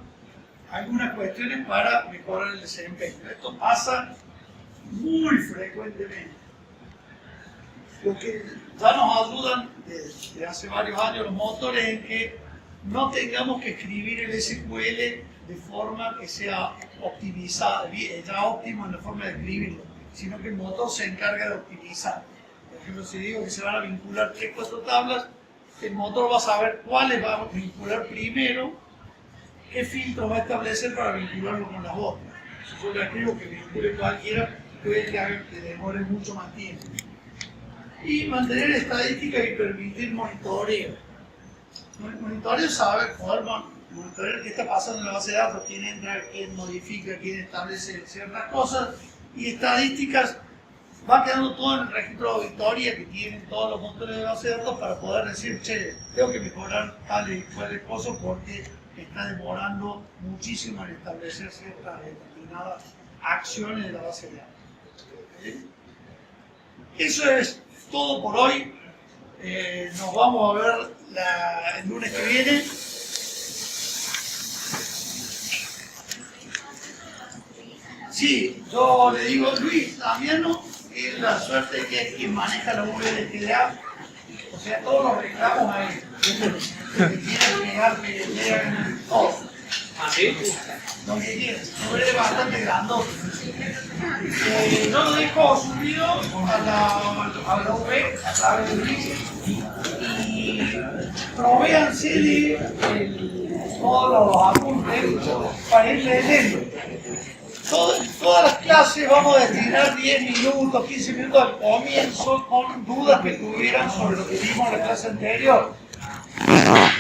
algunas cuestiones para mejorar el desempeño. Esto pasa muy frecuentemente. Lo que ya nos ayudan desde hace varios años los motores es que no tengamos que escribir el SQL de forma que sea optimizada, ya óptimo en la forma de escribirlo, sino que el motor se encarga de optimizar. Por ejemplo, si digo que se van a vincular 3-4 tablas, el motor va a saber cuáles va a vincular primero, qué filtros va a establecer para vincularlo con las otras. Si yo le escribo que vincule cualquiera, puede que demore mucho más tiempo. Y mantener estadísticas y permitir monitoreo. Monitoreo sabe poder monitorear qué está pasando en la base de datos, quién entra, quién modifica, quién establece ciertas cosas, y estadísticas va quedando todo en el registro de auditoría que tienen todos los motores de base de datos para poder decir, che, tengo que mejorar tales y cuales cosas porque me está demorando muchísimo en establecer ciertas determinadas acciones de la base de datos. Eso es todo por hoy. Nos vamos a ver el lunes que viene. Sí, yo le digo, Luis Damiano, es la suerte de que es quien maneja la VLTDA, o sea, todos los reclamos a él. Que quieran pegarme todo. ¿Ah, sí? Lo que quieran, es bastante grandote. Yo lo dejo subido a la V a través de Luis y provéanse de todos los apuntes para ir leyendo. Todas las clases vamos a destinar 10 minutos, 15 minutos al comienzo con dudas que tuvieran sobre lo que vimos en la clase anterior.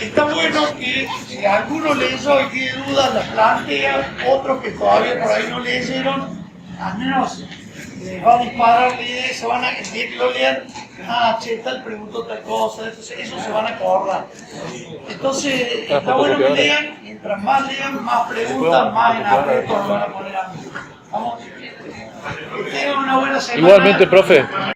Está bueno que si alguno leyó y tiene dudas las plantea, otros que todavía por ahí no leyeron, al menos les va a disparar la idea y se van a, el día que lo lean, che, tal preguntó tal cosa, entonces eso se van a acordar. Entonces está bueno que lean, mientras más lean, más preguntas, más en aprieto nos van a poner a mí. Vamos, que tengan una buena semana. Igualmente, profe.